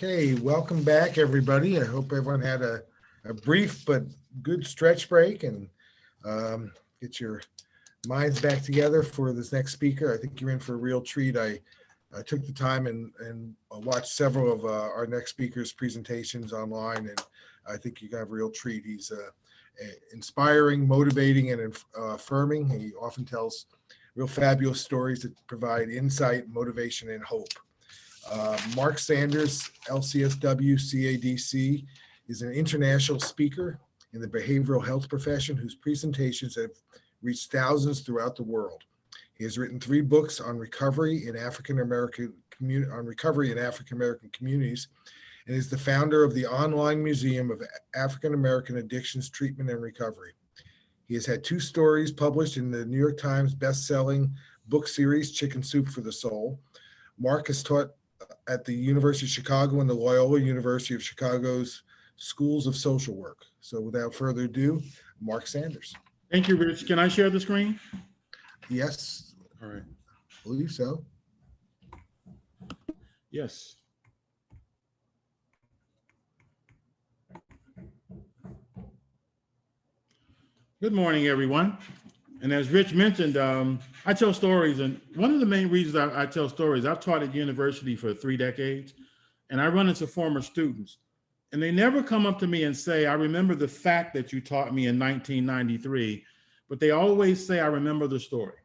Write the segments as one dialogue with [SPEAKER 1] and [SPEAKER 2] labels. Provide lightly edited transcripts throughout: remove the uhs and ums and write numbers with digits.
[SPEAKER 1] Okay, welcome back, everybody. I hope everyone had a brief but good stretch break and get your minds back together for this next speaker. I think you're in for a real treat. I took the time and watched several of our next speaker's presentations online, and I think you're going to have a real treat. He's inspiring, motivating, and affirming. He often tells real fabulous stories that provide insight, motivation, and hope. Mark Sanders, LCSW, CADC, is an international speaker in the behavioral health profession whose presentations have reached thousands throughout the world. He has written 3 books on recovery in African American communities, and is the founder of the Online Museum of African American Addictions Treatment and Recovery. He has had 2 stories published in the New York Times best-selling book series, Chicken Soup for the Soul. Mark has taught at the University of Chicago and the Loyola University of Chicago's Schools of Social Work. So without further ado, Mark Sanders.
[SPEAKER 2] Thank you, Rich. Can I share the screen?
[SPEAKER 1] Yes.
[SPEAKER 2] All right.
[SPEAKER 1] I believe so.
[SPEAKER 2] Yes. Good morning, everyone. And as Rich mentioned, I tell stories, and one of the main reasons I tell stories, I've taught at university for 3 decades, and I run into former students, and they never come up to me and say, I remember the fact that you taught me in 1993, but they always say, I remember the story.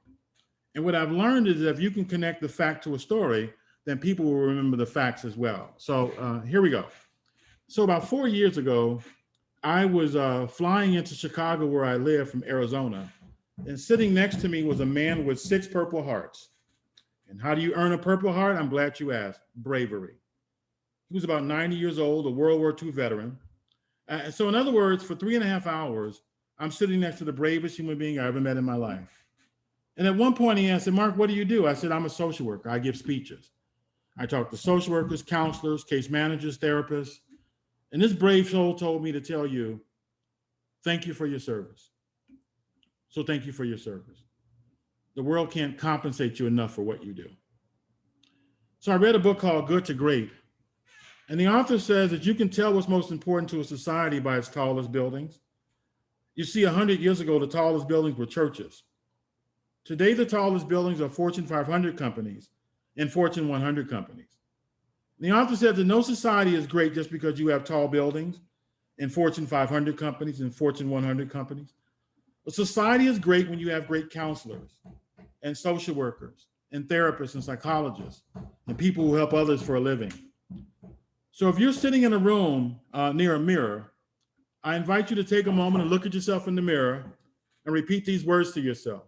[SPEAKER 2] And what I've learned is that if you can connect the fact to a story, then people will remember the facts as well. So here we go. So about 4 years ago, I was flying into Chicago where I live from Arizona, and sitting next to me was a man with 6 Purple Hearts. And how do you earn a Purple Heart? I'm glad you asked. Bravery. He was about 90 years old, a World War II veteran. So in other words, for 3.5 hours, I'm sitting next to the bravest human being I ever met in my life. And at one point he asked, Mark, what do you do? I said, I'm a social worker. I give speeches. I talk to social workers, counselors, case managers, therapists. And this brave soul told me to tell you, thank you for your service. So thank you for your service. The world can't compensate you enough for what you do. So I read a book called Good to Great. And the author says that you can tell what's most important to a society by its tallest buildings. You see, 100 years ago, the tallest buildings were churches. Today, the tallest buildings are Fortune 500 companies and Fortune 100 companies. The author said that no society is great just because you have tall buildings and Fortune 500 companies and Fortune 100 companies. A society is great when you have great counselors and social workers and therapists and psychologists and people who help others for a living. So if you're sitting in a room near a mirror, I invite you to take a moment and look at yourself in the mirror and repeat these words to yourself.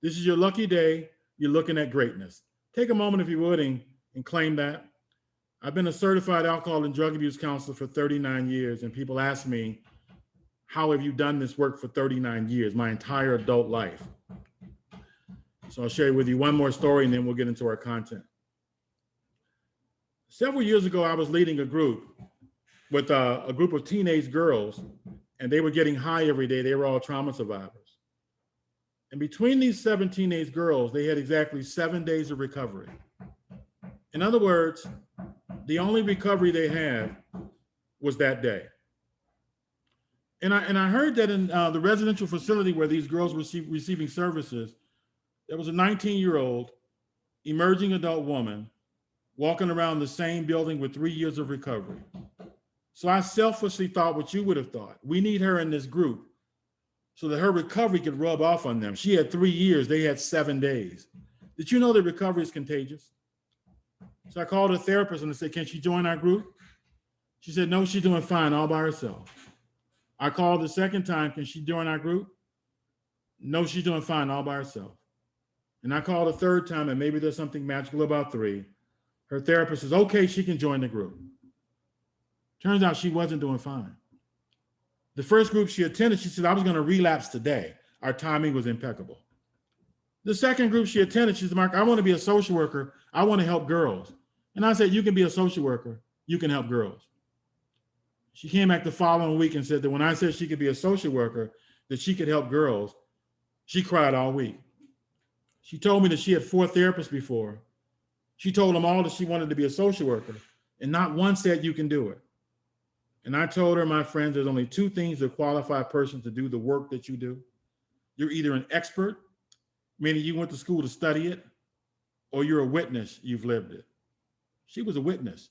[SPEAKER 2] This is your lucky day. You're looking at greatness. Take a moment, if you would, and claim that. I've been a certified alcohol and drug abuse counselor for 39 years, and people ask me, how have you done this work for 39 years, my entire adult life? So I'll share with you one more story, and then we'll get into our content. Several years ago, I was leading a group with a group of teenage girls, and they were getting high every day. They were all trauma survivors. And between these 7 teenage girls, they had exactly 7 days of recovery. In other words, the only recovery they had was that day. And I heard that in the residential facility where these girls were receiving services, there was a 19-year-old emerging adult woman walking around the same building with 3 years of recovery. So I selfishly thought what you would have thought. We need her in this group so that her recovery could rub off on them. She had 3 years, they had 7 days. Did you know that recovery is contagious? So I called a therapist and I said, can she join our group? She said, no, she's doing fine all by herself. I called the second time, can she join our group? No, she's doing fine all by herself. And I called a third time, and maybe there's something magical about 3. Her therapist says, okay, she can join the group. Turns out she wasn't doing fine. The first group she attended, she said, I was going to relapse today. Our timing was impeccable. The second group she attended, she said, Mark, I want to be a social worker. I want to help girls. And I said, you can be a social worker. You can help girls. She came back the following week and said that when I said she could be a social worker, that she could help girls, she cried all week. She told me that she had 4 therapists before. She told them all that she wanted to be a social worker. and not one said you can do it. And I told her, my friends, there's only two things that qualify a person to do the work that you do. You're either an expert, meaning you went to school to study it, or you're a witness, you've lived it. She was a witness.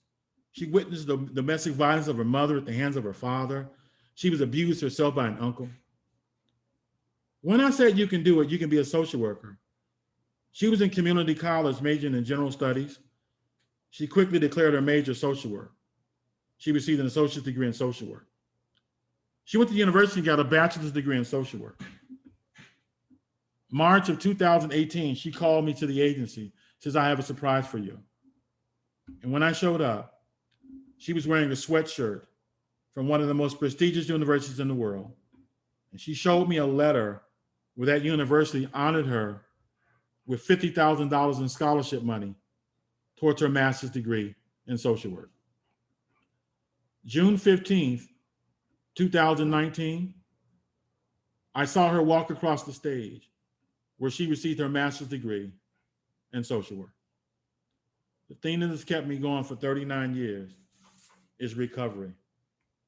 [SPEAKER 2] She witnessed the domestic violence of her mother at the hands of her father. She was abused herself by an uncle. When I said you can do it, you can be a social worker. She was in community college majoring in general studies. She quickly declared her major social work. She received an associate's degree in social work. She went to university and got a bachelor's degree in social work. March of 2018, she called me to the agency, says, I have a surprise for you. And when I showed up, she was wearing a sweatshirt from one of the most prestigious universities in the world. And she showed me a letter where that university honored her with $50,000 in scholarship money towards her master's degree in social work. June 15th, 2019, I saw her walk across the stage where she received her master's degree in social work. The thing that has kept me going for 39 years is recovery.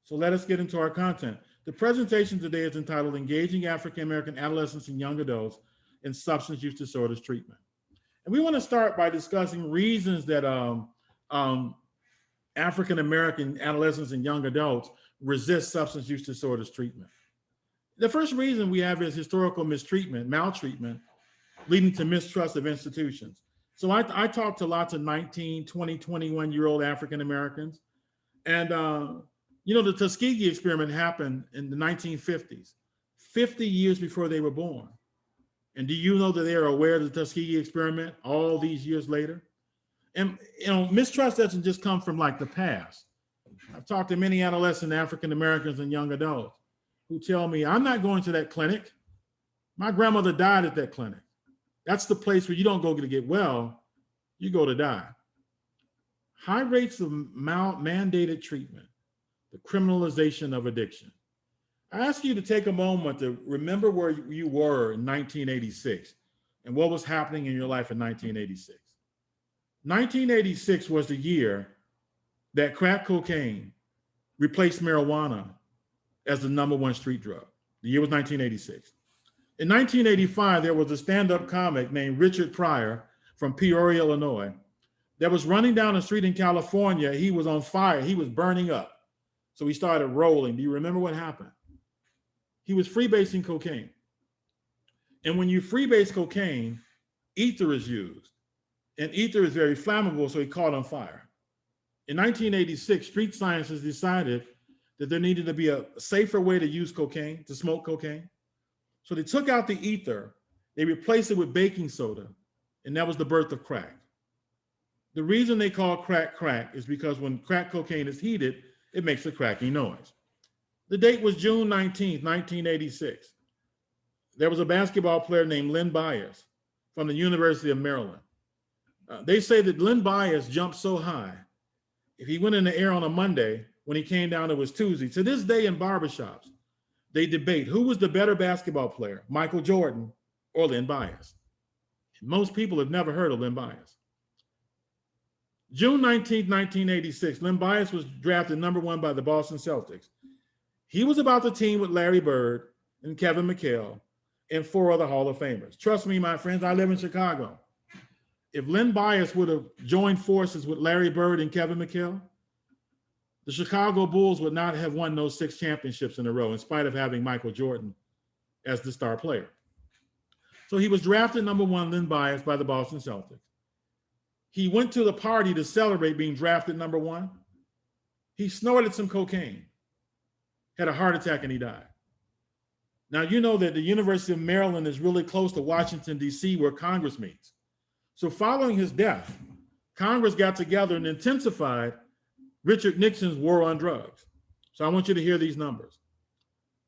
[SPEAKER 2] So let us get into our content. The presentation today is entitled Engaging African American Adolescents and Young Adults in Substance Use Disorders Treatment. And we want to start by discussing reasons that African American adolescents and young adults resist substance use disorders treatment. The first reason we have is historical mistreatment, maltreatment, leading to mistrust of institutions. So I talked to lots of 19, 20, 21-year-old African Americans. And, the Tuskegee experiment happened in the 1950s, 50 years before they were born. And do you know that they are aware of the Tuskegee experiment all these years later? And, mistrust doesn't just come from like the past. I've talked to many adolescent African Americans and young adults who tell me, I'm not going to that clinic. My grandmother died at that clinic. That's the place where you don't go to get well, you go to die. High rates of mandated treatment, the criminalization of addiction. I ask you to take a moment to remember where you were in 1986 and what was happening in your life in 1986. 1986 was the year that crack cocaine replaced marijuana as the #1 street drug. The year was 1986. In 1985, there was a stand-up comic named Richard Pryor from Peoria, Illinois, that was running down the street in California. He was on fire. He was burning up. So he started rolling. Do you remember what happened? He was freebasing cocaine. And when you freebase cocaine, ether is used. And ether is very flammable, so he caught on fire. In 1986, street scientists decided that there needed to be a safer way to use cocaine, to smoke cocaine. So they took out the ether, they replaced it with baking soda, and that was the birth of crack. The reason they call crack crack is because when crack cocaine is heated, it makes a cracking noise. The date was June 19th, 1986. There was a basketball player named Len Bias from the University of Maryland. They say that Len Bias jumped so high, if he went in the air on a Monday, when he came down, it was Tuesday. To this day in barbershops, they debate who was the better basketball player, Michael Jordan or Len Bias. Most people have never heard of Len Bias. June 19th, 1986, Len Bias was drafted #1 by the Boston Celtics. He was about to team with Larry Bird and Kevin McHale and 4 other Hall of Famers. Trust me, my friends, I live in Chicago. If Len Bias would have joined forces with Larry Bird and Kevin McHale, the Chicago Bulls would not have won those 6 championships in a row, in spite of having Michael Jordan as the star player. So he was drafted #1, Len Bias, by the Boston Celtics. He went to the party to celebrate being drafted #1. He snorted some cocaine, had a heart attack, and he died. Now, you know that the University of Maryland is really close to Washington, D.C., where Congress meets. So following his death, Congress got together and intensified Richard Nixon's war on drugs. So I want you to hear these numbers.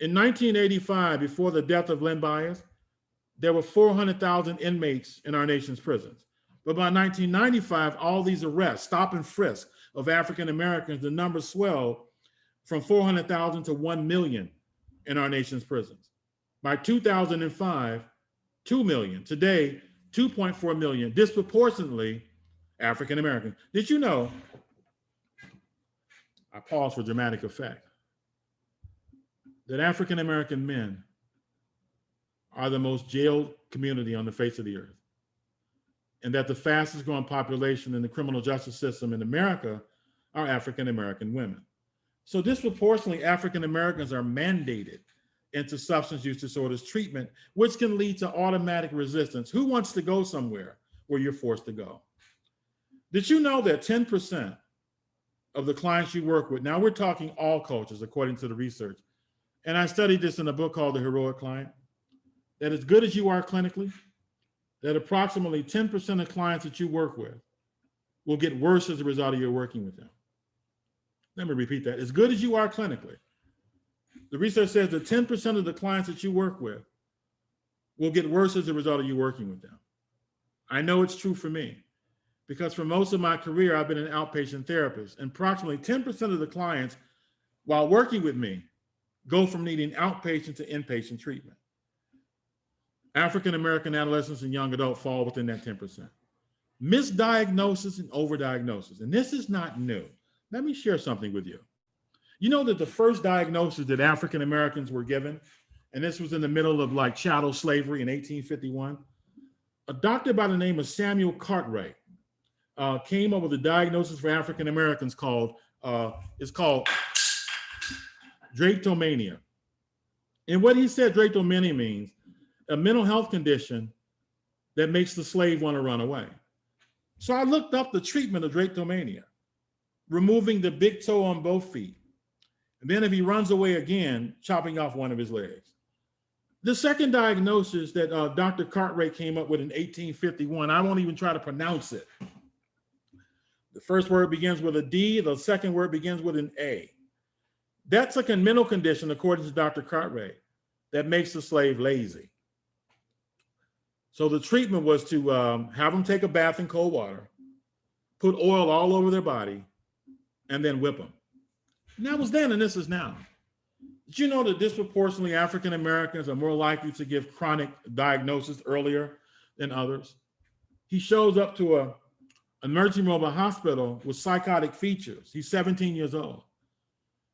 [SPEAKER 2] In 1985, before the death of Len Bias, there were 400,000 inmates in our nation's prisons. But by 1995, all these arrests, stop and frisk of African Americans, the numbers swelled from 400,000 to 1 million in our nation's prisons. By 2005, 2 million. Today, 2.4 million, disproportionately African Americans. Did you know I pause for dramatic effect, that African American men are the most jailed community on the face of the earth, and that the fastest growing population in the criminal justice system in America are African American women. So disproportionately, African Americans are mandated into substance use disorders treatment, which can lead to automatic resistance. Who wants to go somewhere where you're forced to go? Did you know that 10% of the clients you work with, now we're talking all cultures according to the research, and I studied this in a book called The Heroic Client, that as good as you are clinically, that approximately 10% of clients that you work with will get worse as a result of your working with them. Let me repeat that. As good as you are clinically, the research says that 10% of the clients that you work with will get worse as a result of you working with them. I know it's true for me because for most of my career, I've been an outpatient therapist, and approximately 10% of the clients while working with me go from needing outpatient to inpatient treatment. African American adolescents and young adults fall within that 10%. Misdiagnosis and overdiagnosis, and this is not new. Let me share something with you. You know that the first diagnosis that African Americans were given, and this was in the middle of like chattel slavery in 1851, a doctor by the name of Samuel Cartwright came up with a diagnosis for African Americans called drapetomania. And what he said drapetomania means, a mental health condition that makes the slave want to run away. So I looked up the treatment of drapetomania, removing the big toe on both feet. And then if he runs away again, chopping off one of his legs. The second diagnosis that Dr. Cartwright came up with in 1851, I won't even try to pronounce it. The first word begins with a D, the second word begins with an A. That's a mental condition, according to Dr. Cartwright, that makes the slave lazy. So the treatment was to have them take a bath in cold water, put oil all over their body, and then whip them. And that was then, and this is now. Did you know that disproportionately African Americans are more likely to give chronic diagnosis earlier than others? He shows up to an emergency room of a hospital with psychotic features. He's 17 years old.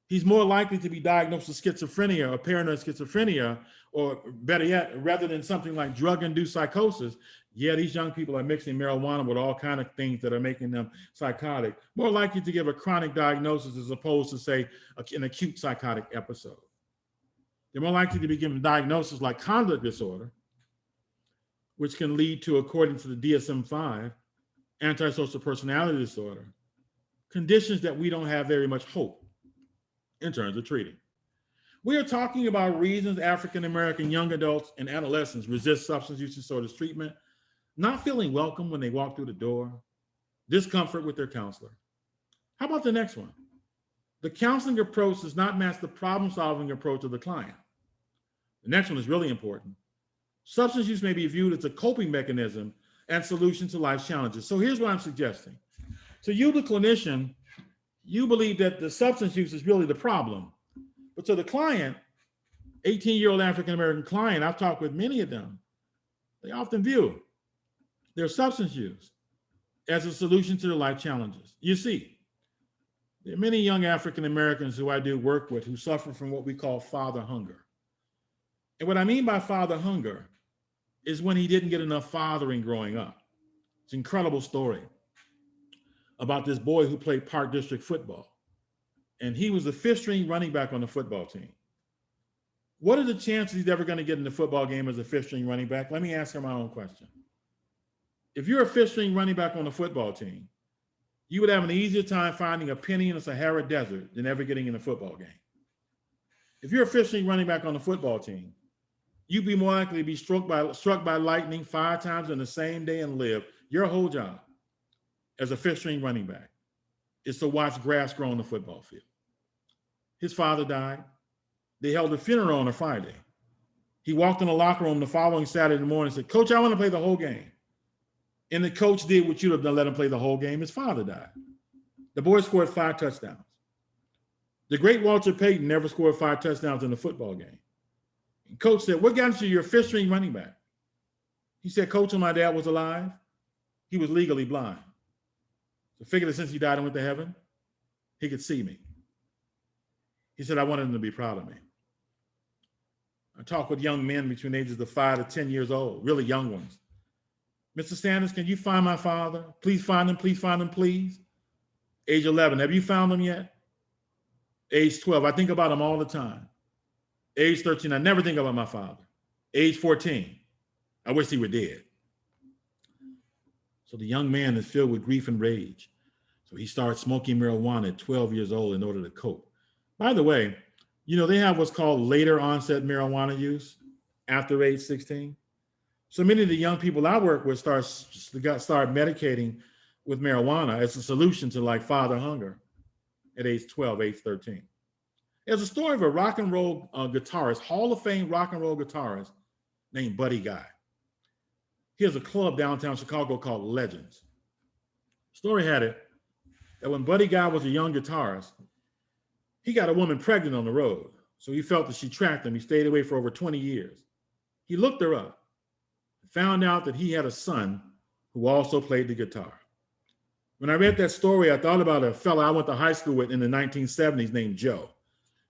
[SPEAKER 2] He's more likely to be diagnosed with schizophrenia or paranoid schizophrenia, or better yet, rather than something like drug-induced psychosis. Yeah, these young people are mixing marijuana with all kinds of things that are making them psychotic. More likely to give a chronic diagnosis as opposed to, say, an acute psychotic episode. They're more likely to be given diagnoses like conduct disorder, which can lead to, according to the DSM-5, antisocial personality disorder, conditions that we don't have very much hope in terms of treating. We are talking about reasons African American young adults and adolescents resist substance use disorders treatment: not feeling welcome when they walk through the door, discomfort with their counselor. How about the next one? The counseling approach does not match the problem-solving approach of the client. The next one is really important. Substance use may be viewed as a coping mechanism and solution to life's challenges. So here's what I'm suggesting. To you, the clinician, you believe that the substance use is really the problem. But to the client, 18-year-old African-American client, I've talked with many of them, they often view their substance use as a solution to their life challenges. You see, there are many young African-Americans who I do work with who suffer from what we call father hunger. And what I mean by father hunger is when he didn't get enough fathering growing up. It's an incredible story about this boy who played Park District football. And he was the fifth string running back on the football team. What are the chances he's ever going to get in the football game as a fifth string running back? Let me answer my own question. If you're a fifth string running back on the football team, you would have an easier time finding a penny in the Sahara Desert than ever getting in a football game. If you're a fifth string running back on the football team, you'd be more likely to be struck by lightning 5 times in the same day and live. Your whole job as a fifth string running back is to watch grass grow on the football field. His father died. They held a funeral on a Friday. He walked in the locker room the following Saturday morning and said, "Coach, I want to play the whole game." And the coach did what you'd have done, let him play the whole game. His father died. The boy scored 5 touchdowns. The great Walter Payton never scored 5 touchdowns in a football game. And coach said, "What got you your fifth string running back?" He said, "Coach, when my dad was alive, he was legally blind. So figured that since he died and went to heaven, he could see me. He said, I wanted him to be proud of me. I talk with young men between the ages of 5 to 10 years old, really young ones. Mr. Sanders, can you find my father? Please find him, please find him, please. Age 11, have you found him yet? Age 12, I think about him all the time. Age 13, I never think about my father. Age 14, I wish he were dead. So the young man is filled with grief and rage. So he starts smoking marijuana at 12 years old in order to cope. By the way, they have what's called later onset marijuana use after age 16. So many of the young people I work with start medicating with marijuana as a solution to like father hunger at age 12, age 13. There's a story of a rock and roll guitarist, Hall of Fame rock and roll guitarist named Buddy Guy. He has a club downtown Chicago called Legends. Story had it that when Buddy Guy was a young guitarist, he got a woman pregnant on the road. So he felt that she tracked him. He stayed away for over 20 years. He looked her up, found out that he had a son who also played the guitar. When I read that story, I thought about a fellow I went to high school with in the 1970s named Joe.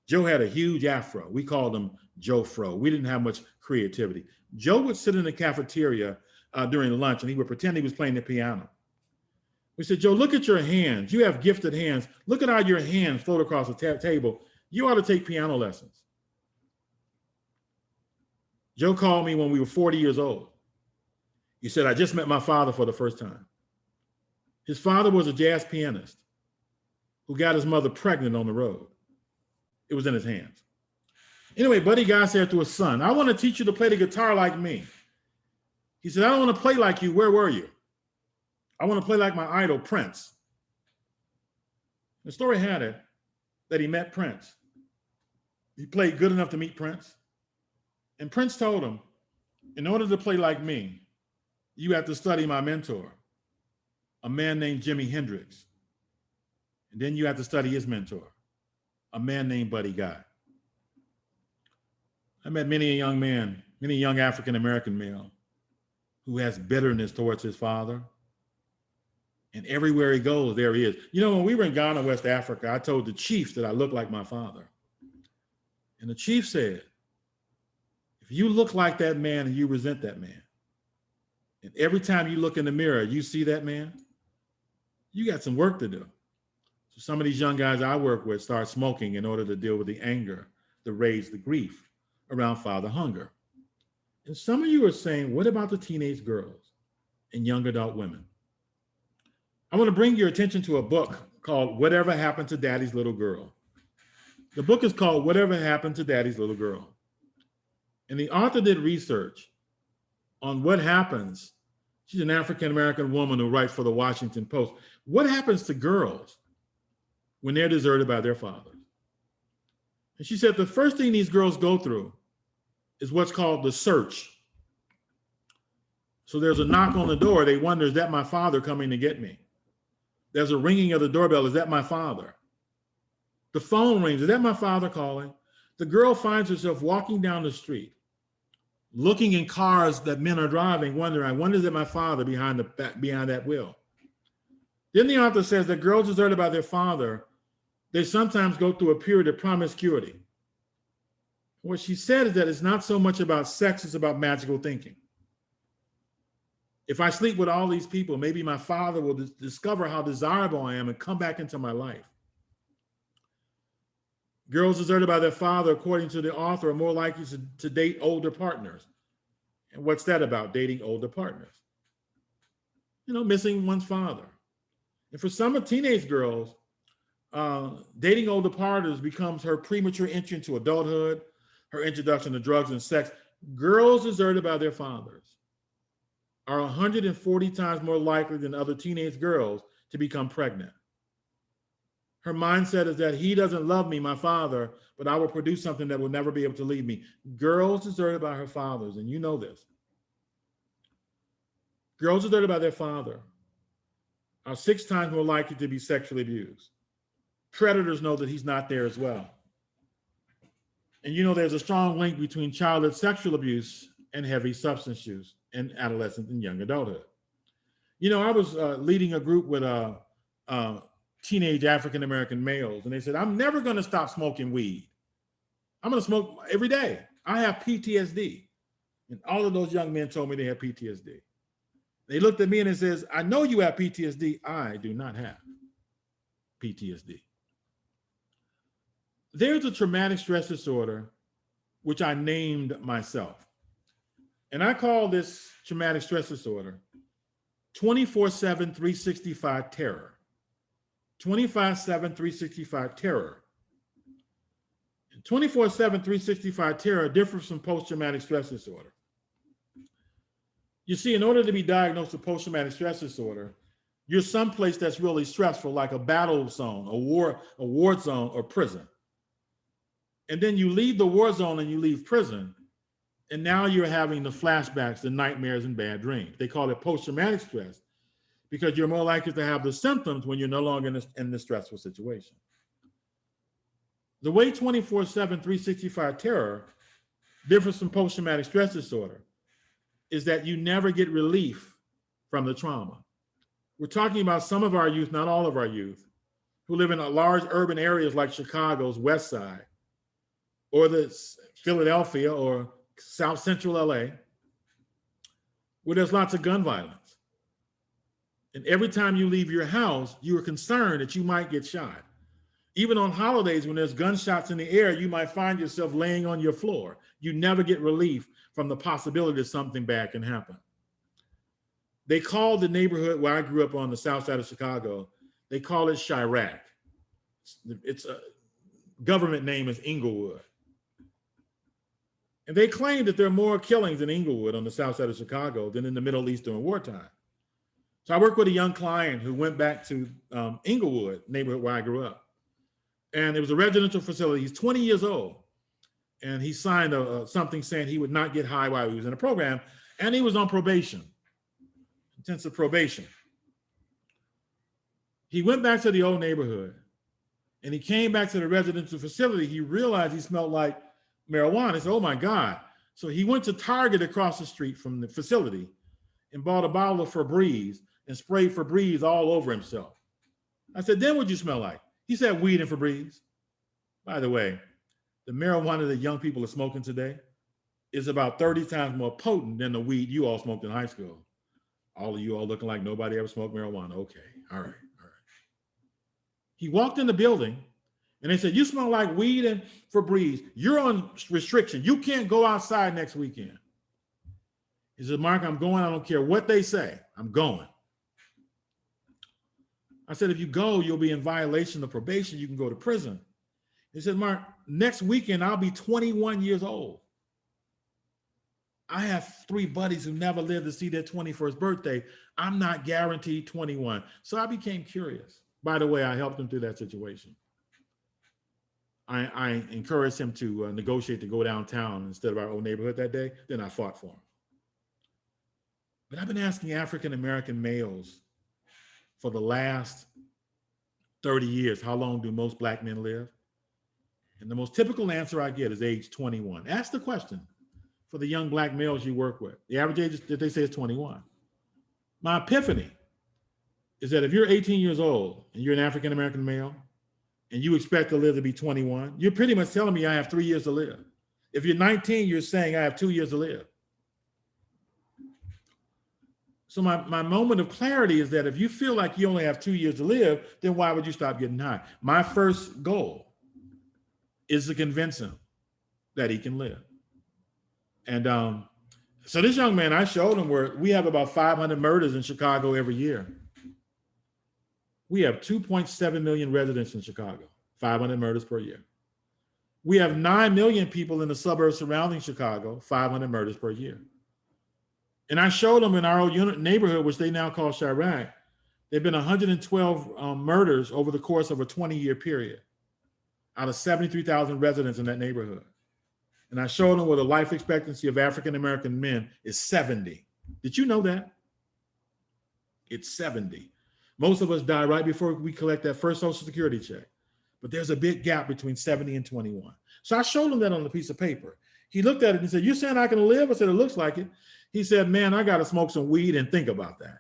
[SPEAKER 2] Joe had a huge afro. We called him Joe Fro. We didn't have much creativity. Joe would sit in the cafeteria during lunch and he would pretend he was playing the piano. We said, Joe, look at your hands. You have gifted hands. Look at how your hands float across the table. You ought to take piano lessons. Joe called me when we were 40 years old. He said, I just met my father for the first time. His father was a jazz pianist who got his mother pregnant on the road. It was in his hands. Anyway, Buddy Guy said to his son, I want to teach you to play the guitar like me. He said, I don't want to play like you. Where were you? I want to play like my idol, Prince. The story had it that he met Prince. He played good enough to meet Prince. And Prince told him, in order to play like me, you have to study my mentor, a man named Jimi Hendrix. And then you have to study his mentor, a man named Buddy Guy. I met many a young man, many young African-American male who has bitterness towards his father. And everywhere he goes, there he is. When we were in Ghana, West Africa, I told the chief that I looked like my father. And the chief said, if you look like that man and you resent that man, and every time you look in the mirror, you see that man, you got some work to do. So some of these young guys I work with start smoking in order to deal with the anger, the rage, the grief around father hunger. And some of you are saying, what about the teenage girls and young adult women? I want to bring your attention to a book called Whatever Happened to Daddy's Little Girl. The book is called Whatever Happened to Daddy's Little Girl. And the author did research on what happens. She's an African-American woman who writes for the Washington Post. What happens to girls when they're deserted by their fathers? And she said the first thing these girls go through is what's called the search. So there's a knock on the door. They wonder, is that my father coming to get me? There's a ringing of the doorbell. Is that my father? The phone rings. Is that my father calling? The girl finds herself walking down the street, looking in cars that men are driving, wondering, I wonder, is it my father behind that wheel? Then the author says that girls deserted by their father, they sometimes go through a period of promiscuity. What she said is that it's not so much about sex, it's about magical thinking. If I sleep with all these people, maybe my father will discover how desirable I am and come back into my life. Girls deserted by their father, according to the author, are more likely to date older partners. And what's that about, dating older partners? Missing one's father. And for some of teenage girls, dating older partners becomes her premature entry into adulthood, her introduction to drugs and sex. Girls deserted by their fathers are 140 times more likely than other teenage girls to become pregnant. Her mindset is that he doesn't love me, my father, but I will produce something that will never be able to leave me. Girls deserted by her fathers, and you know this. Girls deserted by their father are 6 times more likely to be sexually abused. Predators know that he's not there as well. And there's a strong link between childhood sexual abuse and heavy substance use in adolescence and young adulthood. I was leading a group with teenage African-American males. And they said, I'm never going to stop smoking weed. I'm going to smoke every day. I have PTSD. And all of those young men told me they had PTSD. They looked at me and it says, I know you have PTSD. I do not have PTSD. There's a traumatic stress disorder, which I named myself. And I call this traumatic stress disorder 24/7, 365 terror. 24/7, 365 terror. 24/7, 365 terror differs from post-traumatic stress disorder. You see, in order to be diagnosed with post-traumatic stress disorder, you're someplace that's really stressful, like a battle zone, a war zone, or prison. And then you leave the war zone and you leave prison, and now you're having the flashbacks, the nightmares, and bad dreams. They call it post-traumatic stress because you're more likely to have the symptoms when you're no longer in the stressful situation. The way 24/7, 365 terror differs from post-traumatic stress disorder is that you never get relief from the trauma. We're talking about some of our youth, not all of our youth, who live in large urban areas like Chicago's West Side, or the Philadelphia or South Central LA, where there's lots of gun violence. And every time you leave your house, you are concerned that you might get shot. Even on holidays, when there's gunshots in the air, you might find yourself laying on your floor. You never get relief from the possibility that something bad can happen. They call the neighborhood where I grew up on the south side of Chicago, they call it Chirac. Its a government name is Inglewood. And they claim that there are more killings in Inglewood on the south side of Chicago than in the Middle East during wartime. So I worked with a young client who went back to Inglewood, neighborhood where I grew up. And it was a residential facility. He's 20 years old. And he signed something saying he would not get high while he was in a program. And he was on probation, intensive probation. He went back to the old neighborhood. And he came back to the residential facility. He realized he smelled like marijuana. He said, oh my God. So he went to Target across the street from the facility and bought a bottle of Febreze and sprayed Febreze all over himself. I said, then what'd you smell like? He said, weed and Febreze. By the way, the marijuana that young people are smoking today is about 30 times more potent than the weed you all smoked in high school. All of you all looking like nobody ever smoked marijuana. Okay, all right. He walked in the building and they said, you smell like weed and Febreze. You're on restriction. You can't go outside next weekend. He said, Mark, I'm going. I don't care what they say. I'm going. I said, if you go, you'll be in violation of probation. You can go to prison. He said, Mark, next weekend, I'll be 21 years old. I have 3 buddies who never lived to see their 21st birthday. I'm not guaranteed 21. So I became curious. By the way, I helped him through that situation. I encouraged him to negotiate to go downtown instead of our old neighborhood that day. Then I fought for him. But I've been asking African-American males for the last 30 years, how long do most Black men live? And the most typical answer I get is age 21. Ask the question for the young Black males you work with. The average age that they say is 21. My epiphany is that if you're 18 years old and you're an African-American male and you expect to live to be 21, you're pretty much telling me I have 3 years to live. If you're 19, you're saying I have 2 years to live. So my moment of clarity is that if you feel like you only have 2 years to live, then why would you stop getting high? My first goal is to convince him that he can live. And so this young man, I showed him where we have about 500 murders in Chicago every year. We have 2.7 million residents in Chicago, 500 murders per year. We have 9 million people in the suburbs surrounding Chicago, 500 murders per year. And I showed them in our old neighborhood, which they now call Chirac, there have been 112 murders over the course of a 20-year period out of 73,000 residents in that neighborhood. And I showed them where the life expectancy of African-American men is 70. Did you know that? It's 70. Most of us die right before we collect that first Social Security check. But there's a big gap between 70 and 21. So I showed him that on a piece of paper. He looked at it and said, you're saying I can live? I said, it looks like it. He said, man, I got to smoke some weed and think about that.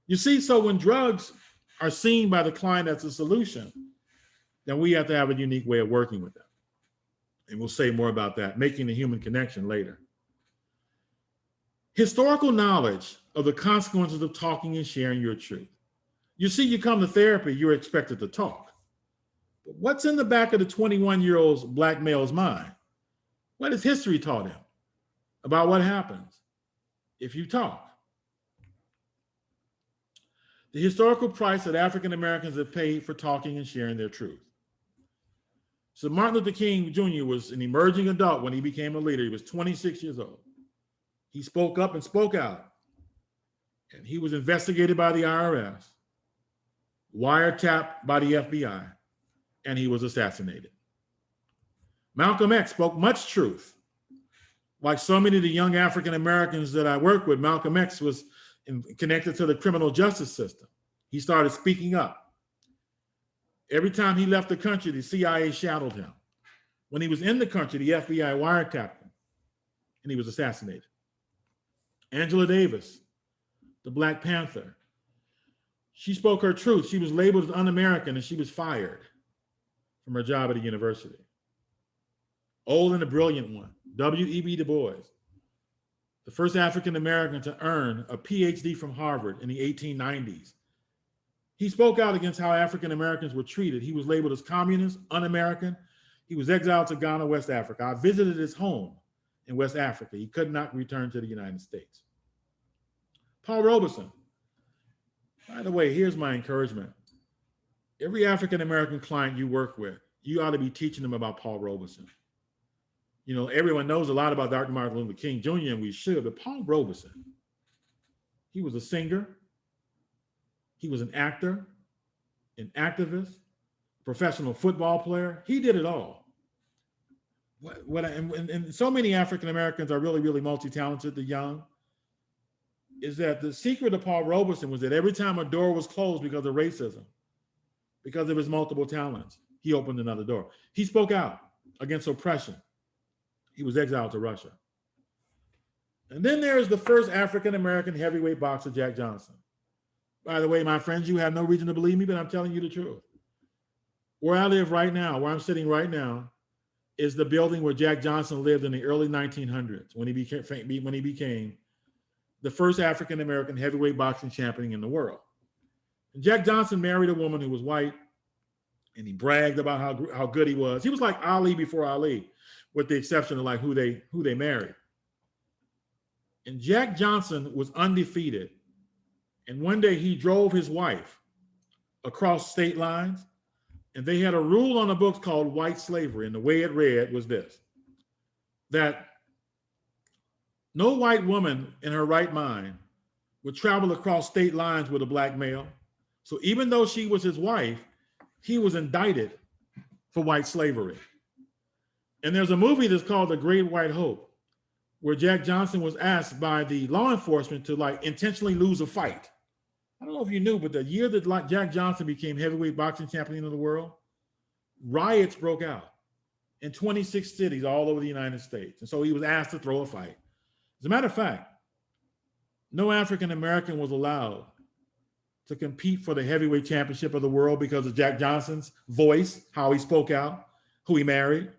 [SPEAKER 2] You see, so when drugs are seen by the client as a solution, then we have to have a unique way of working with them. And we'll say more about that, making the human connection later. Historical knowledge of the consequences of talking and sharing your truth. You see, you come to therapy, you're expected to talk. But what's in the back of the 21-year-old Black male's mind? What has history taught him about what happens if you talk? The historical price that African Americans have paid for talking and sharing their truth. So Martin Luther King Jr. was an emerging adult when he became a leader. He was 26 years old. He spoke up and spoke out. And he was investigated by the IRS, wiretapped by the FBI, and he was assassinated. Malcolm X spoke much truth. Like so many of the young African Americans that I work with, Malcolm X was connected to the criminal justice system. He started speaking up. Every time he left the country, the CIA shadowed him. When he was in the country, the FBI wiretapped him, and he was assassinated. Angela Davis, the Black Panther, she spoke her truth. She was labeled as un-American, and she was fired from her job at a university. Old and the brilliant one, W.E.B. Du Bois, the first African American to earn a PhD from Harvard in the 1890s. He spoke out against how African Americans were treated. He was labeled as communist, un-American. He was exiled to Ghana, West Africa. I visited his home in West Africa. He could not return to the United States. Paul Robeson. By the way, here's my encouragement. Every African American client you work with, you ought to be teaching them about Paul Robeson. You know, everyone knows a lot about Dr. Martin Luther King Jr., and we should, but Paul Robeson, he was a singer, he was an actor, an activist, professional football player. He did it all. And so many African Americans are really, really multi-talented, the young, is that the secret of Paul Robeson was that every time a door was closed because of racism, because of his multiple talents, he opened another door. He spoke out against oppression. He was exiled to Russia. And then there's the first African-American heavyweight boxer, Jack Johnson. By the way, my friends, you have no reason to believe me, but I'm telling you the truth. Where I live right now, where I'm sitting right now, is the building where Jack Johnson lived in the early 1900s when he became the first African-American heavyweight boxing champion in the world. And Jack Johnson married a woman who was white, and he bragged about how good he was. He was like Ali before Ali, with the exception of like who they married. And Jack Johnson was undefeated. And one day he drove his wife across state lines, and they had a rule on the books called white slavery. And the way it read was this, that no white woman in her right mind would travel across state lines with a Black male. So even though she was his wife, he was indicted for white slavery. And there's a movie that's called The Great White Hope, where Jack Johnson was asked by the law enforcement to like intentionally lose a fight. I don't know if you knew, but the year that Jack Johnson became heavyweight boxing champion of the world, riots broke out in 26 cities all over the United States. And so he was asked to throw a fight. As a matter of fact, no African American was allowed to compete for the heavyweight championship of the world because of Jack Johnson's voice, how he spoke out, who he married.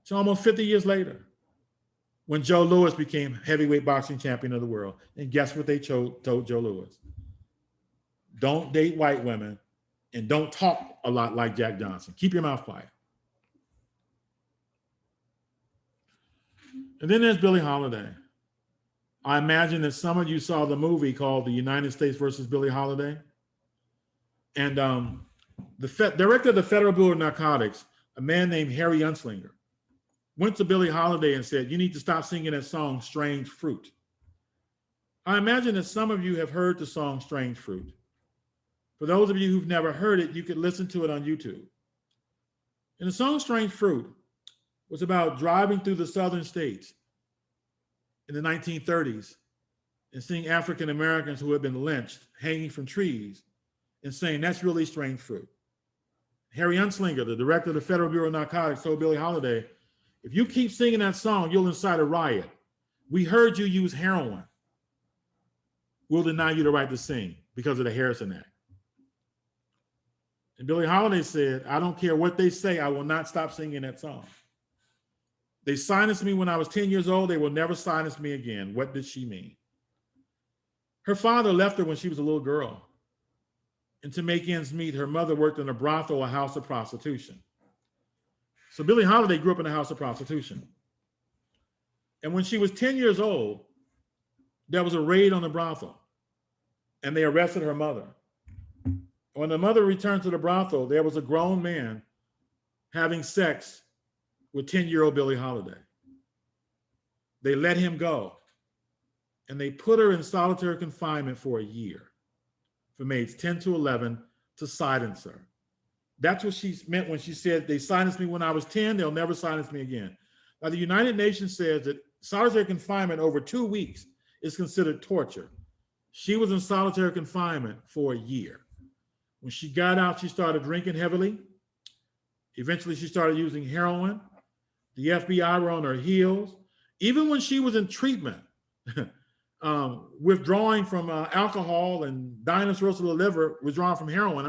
[SPEAKER 2] So almost 50 years later, when Joe Louis became heavyweight boxing champion of the world, and guess what they told Joe Louis? Don't date white women and don't talk a lot like Jack Johnson. Keep your mouth quiet. And then there's Billie Holiday. I imagine that some of you saw the movie called The United States versus Billie Holiday. And the director of the Federal Bureau of Narcotics, a man named Harry Unslinger, went to Billie Holiday and said, you need to stop singing that song, Strange Fruit. I imagine that some of you have heard the song Strange Fruit. For those of you who've never heard it, you could listen to it on YouTube. And the song Strange Fruit was about driving through the southern states in the 1930s and seeing African Americans who had been lynched hanging from trees and saying, that's really strange fruit. Harry Unslinger, the director of the Federal Bureau of Narcotics, told Billie Holiday, if you keep singing that song, you'll incite a riot. We heard you use heroin. We'll deny you the right to sing because of the Harrison Act. And Billie Holiday said, I don't care what they say, I will not stop singing that song. They silenced me when I was 10 years old. They will never silence me again. What did she mean? Her father left her when she was a little girl. And to make ends meet, her mother worked in a brothel, a house of prostitution. So Billie Holiday grew up in a house of prostitution. And when she was 10 years old, there was a raid on the brothel, and they arrested her mother. When the mother returned to the brothel, there was a grown man having sex with 10-year-old Billie Holiday. They let him go, and they put her in solitary confinement for a year, from age 10 to 11, to silence her. That's what she meant when she said, they silenced me when I was 10, they'll never silence me again. Now, the United Nations says that solitary confinement over 2 weeks is considered torture. She was in solitary confinement for a year. When she got out, she started drinking heavily. Eventually, she started using heroin. The FBI were on her heels. Even when she was in treatment, withdrawing from alcohol and dying of cirrhosis of the liver, withdrawing from heroin,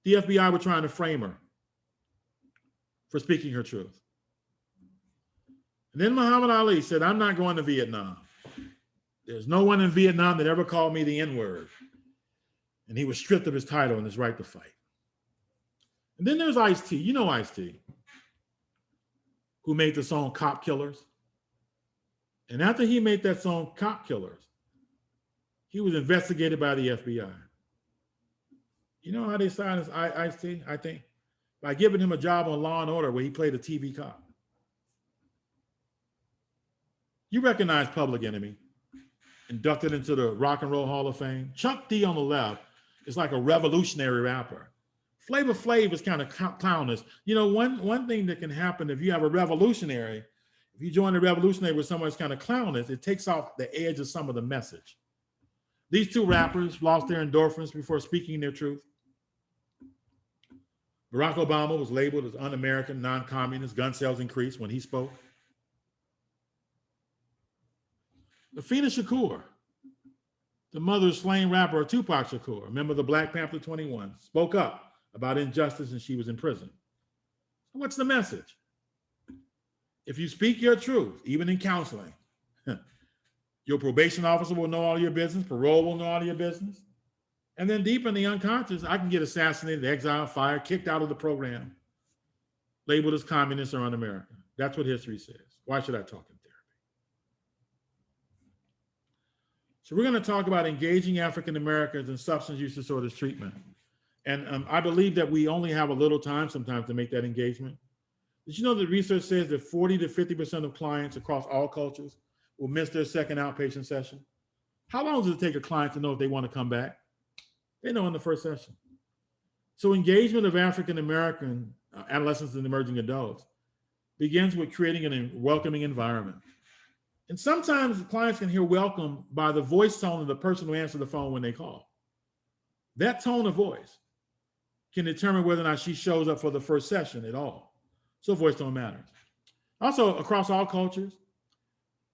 [SPEAKER 2] the FBI were trying to frame her for speaking her truth. And then Muhammad Ali said, I'm not going to Vietnam. There's no one in Vietnam that ever called me the N-word. And he was stripped of his title and his right to fight. And then there's Ice-T. You know Ice-T, who made the song Cop Killers. And after he made that song Cop Killers, he was investigated by the FBI. You know how they silenced Ice-T, I think? By giving him a job on Law and Order where he played a TV cop. You recognize Public Enemy, inducted into the Rock and Roll Hall of Fame. Chuck D on the left is like a revolutionary rapper. Flavor Flav is kind of clownish. You know, one thing that can happen if you have a revolutionary, if you join a revolutionary with someone that's kind of clownish, it takes off the edge of some of the message. These two rappers lost their endorphins before speaking their truth. Barack Obama was labeled as un-American, non-communist, gun sales increased when he spoke. Afina Shakur, the mother of slain rapper Tupac Shakur, a member of the Black Panther 21, spoke up about injustice and she was in prison. What's the message? If you speak your truth, even in counseling, your probation officer will know all your business, parole will know all your business. And then deep in the unconscious, I can get assassinated, exiled, fired, kicked out of the program, labeled as communist or un-American. That's what history says. Why should I talk in therapy? So we're going to talk about engaging African Americans in substance use disorders treatment. And I believe that we only have a little time sometimes to make that engagement. Did you know that research says that 40 to 50% of clients across all cultures will miss their second outpatient session? How long does it take a client to know if they want to come back? They know in the first session. So engagement of African American adolescents and emerging adults begins with creating a welcoming environment. And sometimes clients can hear welcome by the voice tone of the person who answered the phone when they call. That tone of voice can determine whether or not she shows up for the first session at all. So voice tone matters. Also, across all cultures,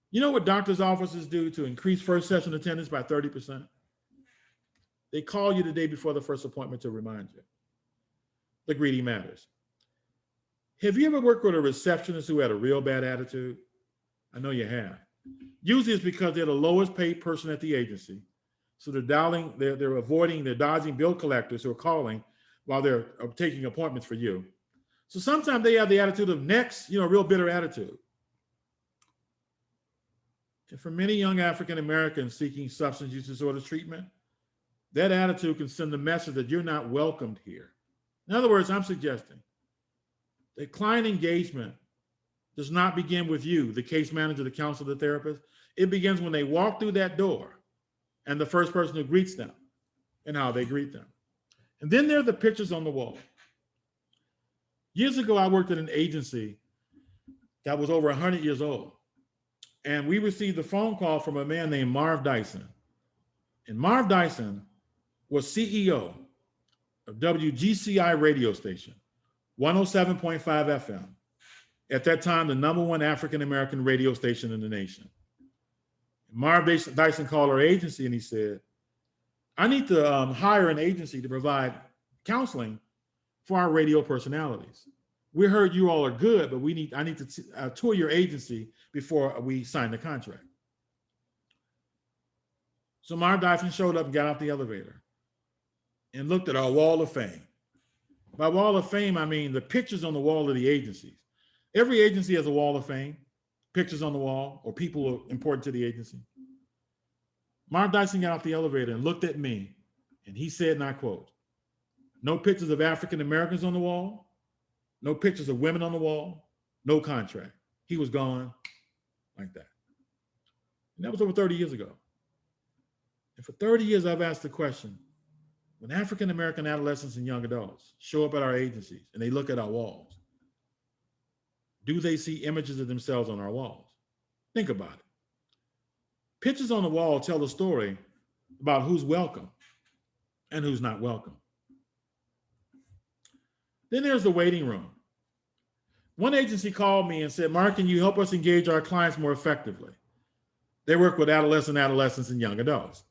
[SPEAKER 2] you know what doctors' offices do to increase first session attendance by 30%? They call you the day before the first appointment to remind you. The greeting matters. Have you ever worked with a receptionist who had a real bad attitude? I know you have. Usually it's because they're the lowest paid person at the agency. So they're dodging bill collectors who are calling while they're taking appointments for you. So sometimes they have the attitude of next, real bitter attitude. And for many young African Americans seeking substance use disorder treatment, that attitude can send the message that you're not welcomed here. In other words, I'm suggesting that client engagement does not begin with you, the case manager, the counselor, the therapist. It begins when they walk through that door and the first person who greets them and how they greet them. And then there are the pictures on the wall. Years ago, I worked at an agency that was over 100 years old. And we received a phone call from a man named Marv Dyson. And Marv Dyson was CEO of WGCI radio station, 107.5 FM. At that time, the #1 African-American radio station in the nation. Marv Dyson called our agency and he said, I need to hire an agency to provide counseling for our radio personalities. We heard you all are good, but I need to tour your agency before we sign the contract. So Mark Dyson showed up and got out the elevator and looked at our wall of fame. By wall of fame, I mean the pictures on the wall of the agencies. Every agency has a wall of fame, pictures on the wall, or people important to the agency. Mark Dyson got out the elevator and looked at me, and he said, and I quote, "No pictures of African Americans on the wall, no pictures of women on the wall, no contract." He was gone like that. And that was over 30 years ago. And for 30 years, I've asked the question, when African American adolescents and young adults show up at our agencies and they look at our walls, do they see images of themselves on our walls? Think about it. Pictures on the wall tell a story about who's welcome and who's not welcome. Then there's the waiting room. One agency called me and said, "Mark, can you help us engage our clients more effectively?" They work with adolescents and young adults.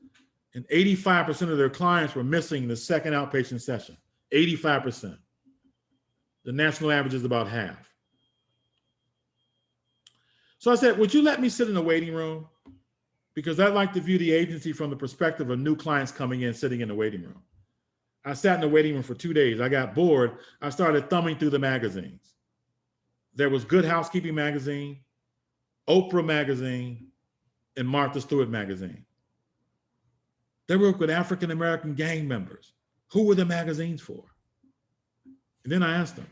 [SPEAKER 2] And 85% of their clients were missing the second outpatient session, 85%. The national average is about half. So I said, "Would you let me sit in the waiting room? Because I'd like to view the agency from the perspective of new clients coming in, sitting in the waiting room." I sat in the waiting room for 2 days. I got bored. I started thumbing through the magazines. There was Good Housekeeping magazine, Oprah magazine, and Martha Stewart magazine. They worked with African American gang members. Who were the magazines for? And then I asked them,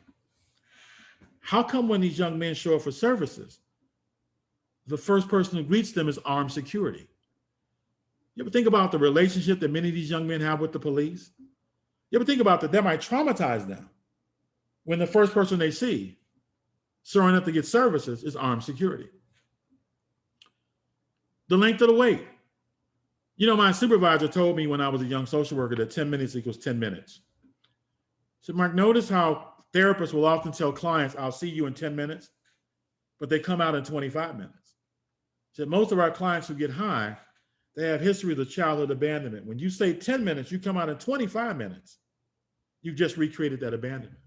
[SPEAKER 2] how come when these young men show up for services, the first person who greets them is armed security? You ever think about the relationship that many of these young men have with the police? You ever think about that might traumatize them when the first person they see showing up to get services is armed security? The length of the wait. You know, my supervisor told me when I was a young social worker that 10 minutes equals 10 minutes. So Mark, notice how therapists will often tell clients, "I'll see you in 10 minutes, but they come out in 25 minutes. So most of our clients who get high, they have histories of childhood abandonment. When you say 10 minutes, you come out in 25 minutes. You've just recreated that abandonment.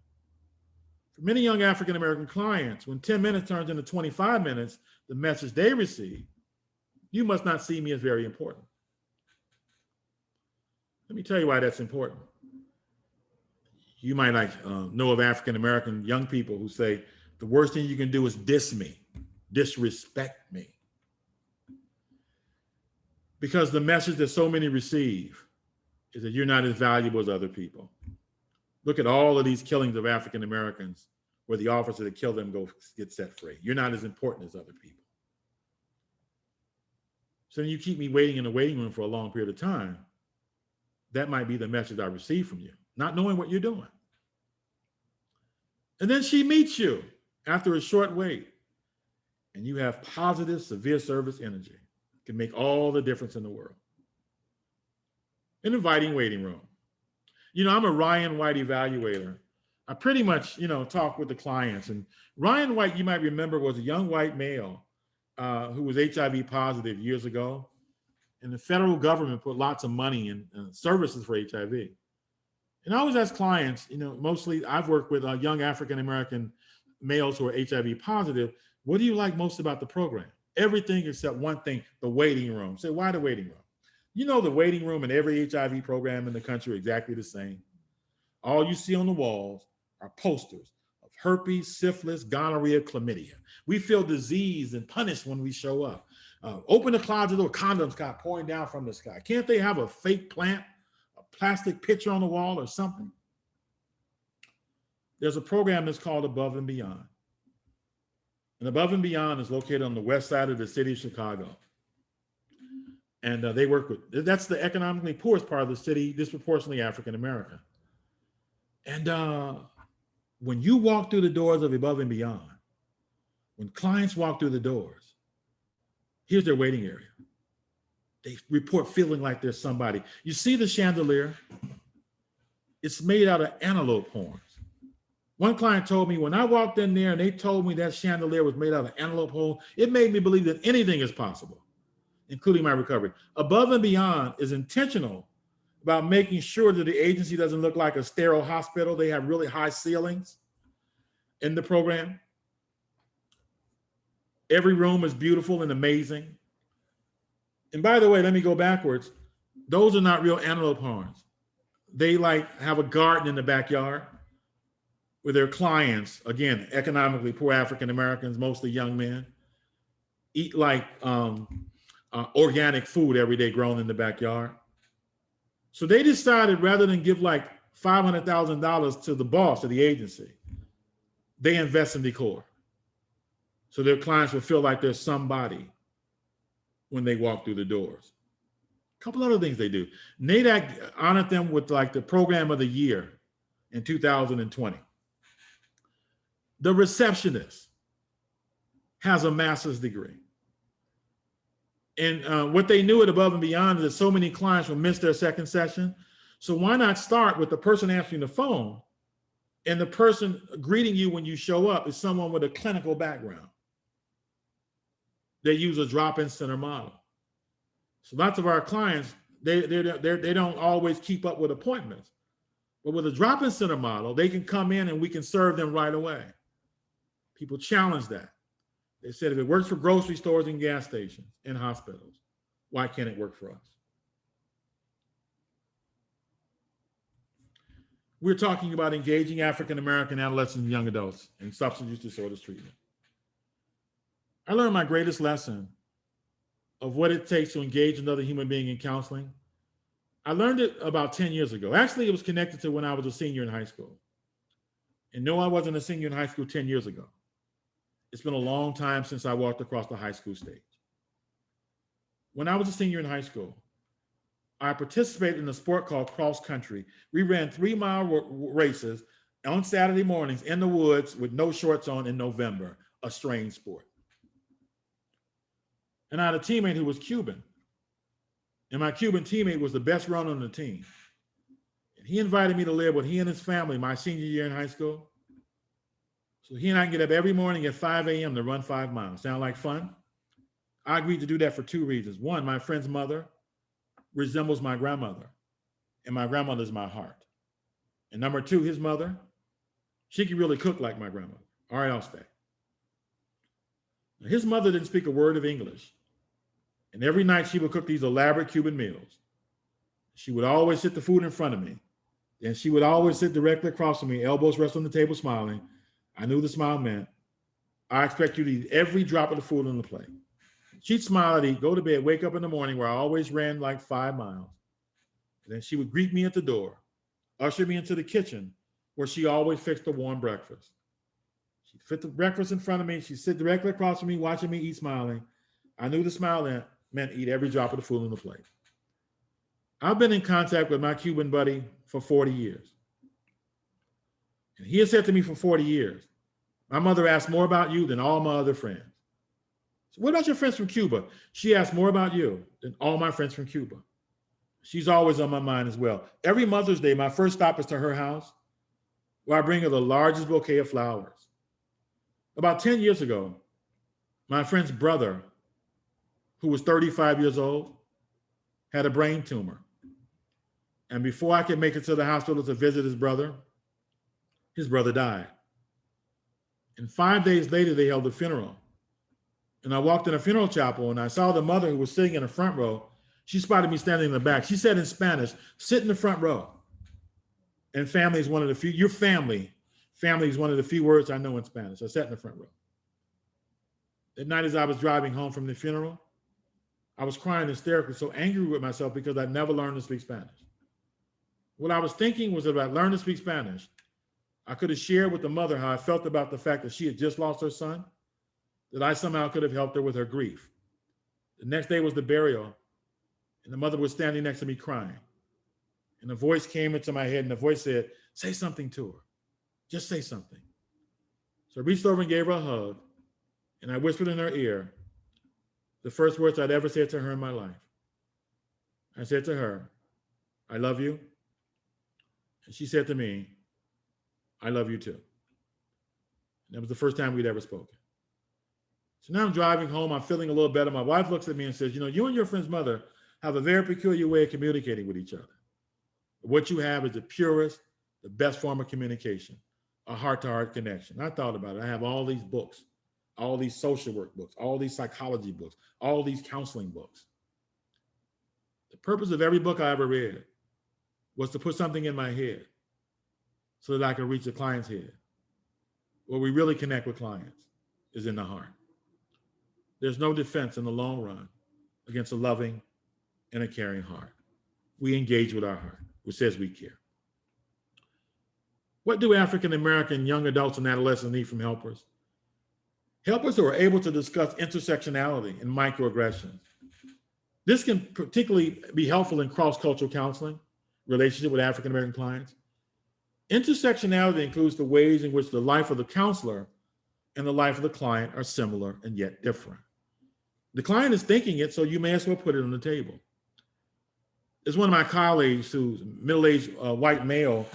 [SPEAKER 2] For many young African-American clients, when 10 minutes turns into 25 minutes, the message they receive, "You must not see me as very important." Let me tell you why that's important. You might know of African-American young people who say, the worst thing you can do is diss me, disrespect me. Because the message that so many receive is that you're not as valuable as other people. Look at all of these killings of African-Americans where the officer that killed them get set free. You're not as important as other people. So then you keep me waiting in the waiting room for a long period of time. That might be the message I receive from you, not knowing what you're doing. And then she meets you after a short wait, and you have positive, severe service energy. It can make all the difference in the world. An inviting waiting room. You know, I'm a Ryan White evaluator. I pretty much, talk with the clients. And Ryan White, you might remember, was a young white male who was HIV positive years ago. And the federal government put lots of money in services for HIV. And I always ask clients, mostly I've worked with young African-American males who are HIV positive. What do you like most about the program? Everything except one thing, the waiting room. Say, why the waiting room? You know, the waiting room in every HIV program in the country are exactly the same. All you see on the walls are posters of herpes, syphilis, gonorrhea, chlamydia. We feel diseased and punished when we show up. Open the closet door, condoms got pouring down from the sky. Can't they have a fake plant, a plastic picture on the wall or something? There's a program that's called Above and Beyond. And Above and Beyond is located on the west side of the city of Chicago. And they work with, that's the economically poorest part of the city, disproportionately African-American. And when you walk through the doors of Above and Beyond, when clients walk through the doors, here's their waiting area. They report feeling like there's somebody. You see the chandelier? It's made out of antelope horns. One client told me when I walked in there and they told me that chandelier was made out of antelope horn, it made me believe that anything is possible, including my recovery. Above and Beyond is intentional about making sure that the agency doesn't look like a sterile hospital. They have really high ceilings in the program. Every room is beautiful and amazing. And by the way, let me go backwards. Those are not real antelope horns. They have a garden in the backyard where their clients, again, economically poor African Americans, mostly young men, eat organic food every day grown in the backyard. So they decided rather than give $500,000 to the boss of the agency, they invest in decor. So their clients will feel like there's somebody when they walk through the doors. A couple other things they do. NADAC honored them with the program of the year in 2020. The receptionist has a master's degree. And what they knew at Above and Beyond is that so many clients will miss their second session. So why not start with the person answering the phone, and the person greeting you when you show up is someone with a clinical background. They use a drop-in center model. So lots of our clients, they don't always keep up with appointments. But with a drop-in center model, they can come in and we can serve them right away. People challenge that. They said if it works for grocery stores and gas stations and hospitals, why can't it work for us? We're talking about engaging African American adolescents and young adults in substance use disorders treatment. I learned my greatest lesson of what it takes to engage another human being in counseling. I learned it about 10 years ago. Actually, it was connected to when I was a senior in high school. And no, I wasn't a senior in high school 10 years ago. It's been a long time since I walked across the high school stage. When I was a senior in high school, I participated in a sport called cross country. We ran 3-mile races on Saturday mornings in the woods with no shorts on in November, a strange sport. And I had a teammate who was Cuban. And my Cuban teammate was the best runner on the team. And he invited me to live with he and his family my senior year in high school. So he and I can get up every morning at 5 a.m. to run 5 miles. Sound like fun? I agreed to do that for 2 reasons. One, my friend's mother resembles my grandmother, and my grandmother's my heart. And number 2, his mother, she can really cook like my grandmother. All right, I'll stay. Now, his mother didn't speak a word of English. And every night she would cook these elaborate Cuban meals. She would always sit the food in front of me. And she would always sit directly across from me, elbows rest on the table, smiling. I knew the smile meant, I expect you to eat every drop of the food on the plate. She'd smile, I'd eat, go to bed, wake up in the morning where I always ran 5 miles. And then she would greet me at the door, usher me into the kitchen where she always fixed a warm breakfast. She'd fit the breakfast in front of me. She'd sit directly across from me, watching me eat, smiling. I knew the smile meant eat every drop of the food on the plate. I've been in contact with my Cuban buddy for 40 years. And he has said to me for 40 years, my mother asked more about you than all my other friends. So what about your friends from Cuba? She asked more about you than all my friends from Cuba. She's always on my mind as well. Every Mother's Day, my first stop is to her house, where I bring her the largest bouquet of flowers. About 10 years ago, my friend's brother, who was 35 years old, had a brain tumor. And before I could make it to the hospital to visit his brother died. And 5 days later, they held a funeral. And I walked in a funeral chapel and I saw the mother who was sitting in the front row. She spotted me standing in the back. She said in Spanish, sit in the front row. And family is one of the few, your family is one of the few words I know in Spanish. I sat in the front row. At night as I was driving home from the funeral, I was crying hysterically, so angry with myself because I'd never learned to speak Spanish. What I was thinking was that if I learned to speak Spanish, I could have shared with the mother how I felt about the fact that she had just lost her son, that I somehow could have helped her with her grief. The next day was the burial, and the mother was standing next to me crying. And a voice came into my head, and the voice said, say something to her. Just say something. So I reached over and gave her a hug, and I whispered in her ear the first words I'd ever said to her in my life. I said to her, I love you. And she said to me, I love you too. And that was the first time we'd ever spoken. So now I'm driving home, I'm feeling a little better. My wife looks at me and says, you know, you and your friend's mother have a very peculiar way of communicating with each other. What you have is the purest, the best form of communication, a heart-to-heart connection. I thought about it. I have all these books, all these social work books, all these psychology books, all these counseling books. The purpose of every book I ever read was to put something in my head so that I could reach the client's head. Where we really connect with clients is in the heart. There's no defense in the long run against a loving and a caring heart. We engage with our heart, which says we care. What do African-American young adults and adolescents need from helpers? Helpers who are able to discuss intersectionality and microaggressions. This can particularly be helpful in cross-cultural counseling, relationship with African-American clients. Intersectionality includes the ways in which the life of the counselor and the life of the client are similar and yet different. The client is thinking it, so you may as well put it on the table. There's one of my colleagues who's a middle-aged white male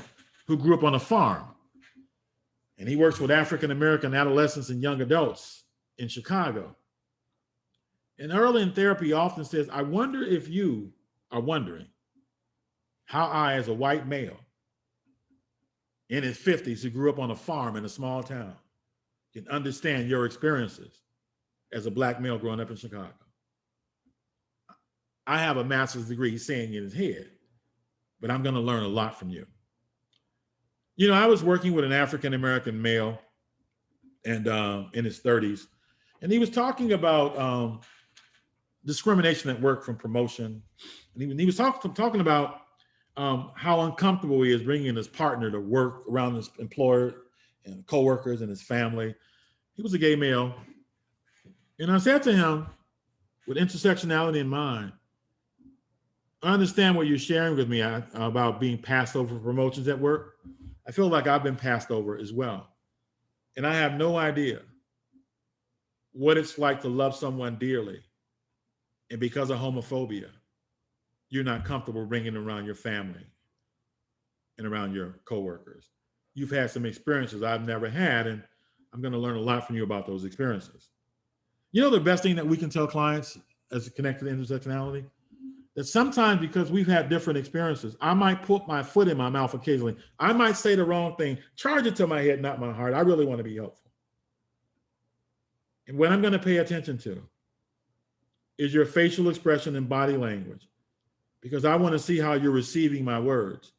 [SPEAKER 2] who grew up on a farm. And he works with African-American adolescents and young adults in Chicago. And early in therapy, he often says, I wonder if you are wondering how I, as a white male in his 50s who grew up on a farm in a small town, can understand your experiences as a Black male growing up in Chicago. I have a master's degree, he's saying in his head, but I'm gonna learn a lot from you. You know, I was working with an African-American male and in his 30s, and he was talking about discrimination at work from promotion. And he was talking about how uncomfortable he is bringing his partner to work around his employer and coworkers and his family. He was a gay male. And I said to him, with intersectionality in mind, I understand what you're sharing with me about being passed over for promotions at work. I feel like I've been passed over as well. And I have no idea what it's like to love someone dearly. And because of homophobia, you're not comfortable bringing around your family and around your coworkers. You've had some experiences I've never had, and I'm going to learn a lot from you about those experiences. You know, the best thing that we can tell clients as connected to intersectionality? That sometimes because we've had different experiences, I might put my foot in my mouth occasionally. I might say the wrong thing, charge it to my head, not my heart. I really want to be helpful. And what I'm going to pay attention to is your facial expression and body language, because I want to see how you're receiving my words.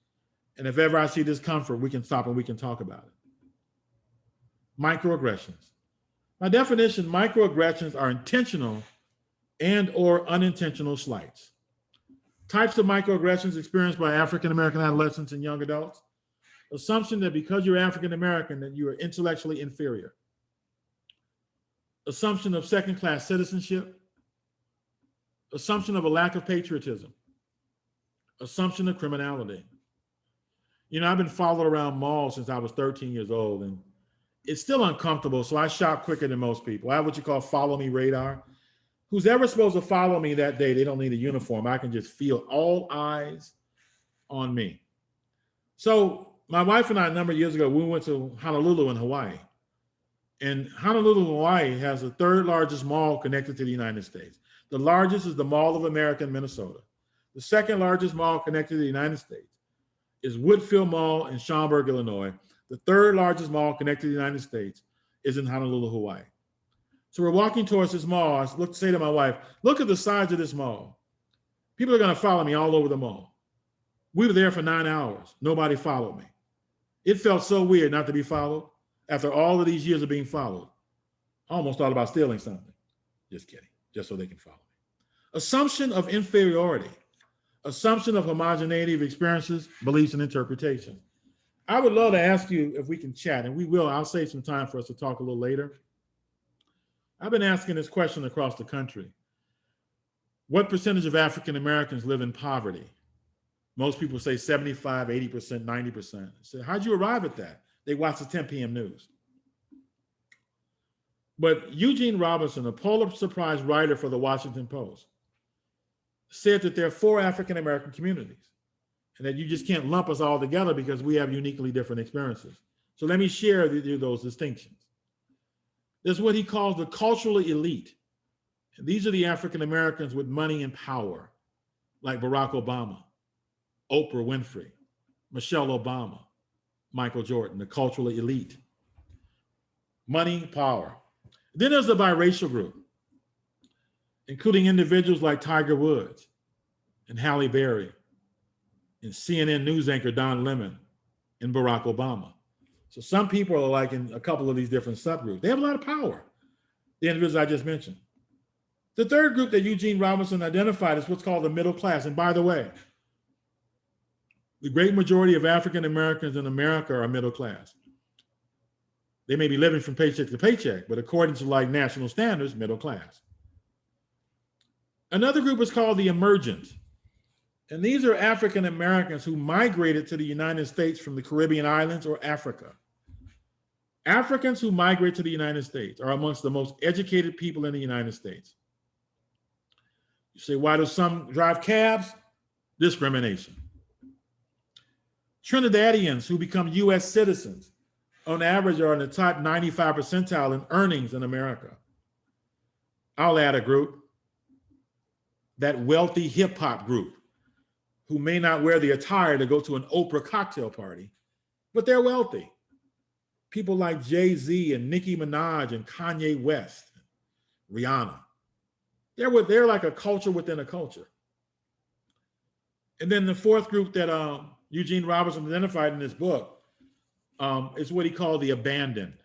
[SPEAKER 2] And if ever I see discomfort, we can stop and we can talk about it. Microaggressions. By definition, microaggressions are intentional and or unintentional slights. Types of microaggressions experienced by African-American adolescents and young adults. Assumption that because you're African-American that you are intellectually inferior. Assumption of second-class citizenship. Assumption of a lack of patriotism. Assumption of criminality. You know, I've been followed around malls since I was 13 years old, and it's still uncomfortable, so I shop quicker than most people. I have what you call follow me radar. Who's ever supposed to follow me that day, they don't need a uniform. I can just feel all eyes on me. So my wife and I, a number of years ago, we went to Honolulu in Hawaii. And Honolulu, Hawaii has the third largest mall connected to the United States. The largest is the Mall of America in Minnesota. The second largest mall connected to the United States is Woodfield Mall in Schaumburg, Illinois. The third largest mall connected to the United States is in Honolulu, Hawaii. So we're walking towards this mall. I say to my wife, look at the size of this mall. People are going to follow me all over the mall. We were there for 9 hours. Nobody followed me. It felt so weird not to be followed after all of these years of being followed. I almost thought about stealing something. Just kidding, just so they can follow me. Assumption of inferiority. Assumption of homogeneity of experiences, beliefs, and interpretations. I would love to ask you if we can chat, and we will. I'll save some time for us to talk a little later. I've been asking this question across the country. What percentage of African Americans live in poverty? Most people say 75, 80%, 90%. I said, how'd you arrive at that? They watch the 10 p.m. news. But Eugene Robinson, a Pulitzer Prize writer for the Washington Post, said that there are 4 African American communities and that you just can't lump us all together because we have uniquely different experiences. So let me share with you those distinctions. There's what he calls the culturally elite. And these are the African Americans with money and power, like Barack Obama, Oprah Winfrey, Michelle Obama, Michael Jordan, the cultural elite. Money, power. Then there's the biracial group, including individuals like Tiger Woods and Halle Berry and CNN news anchor Don Lemon and Barack Obama. So some people are like in a couple of these different subgroups. They have a lot of power, the individuals I just mentioned. The third group that Eugene Robinson identified is what's called the middle class. And by the way, the great majority of African Americans in America are middle class. They may be living from paycheck to paycheck, but according to like national standards, middle class. Another group is called the emergent. And these are African Americans who migrated to the United States from the Caribbean islands or Africa. Africans who migrate to the United States are amongst the most educated people in the United States. You say, why do some drive cabs? Discrimination. Trinidadians who become US citizens on average are in the top 95 percentile in earnings in America. I'll add a group, that wealthy hip hop group who may not wear the attire to go to an Oprah cocktail party, but they're wealthy. People like Jay-Z and Nicki Minaj and Kanye West, Rihanna. They're like a culture within a culture. And then the fourth group that Eugene Robinson identified in his book is what he called the abandoned.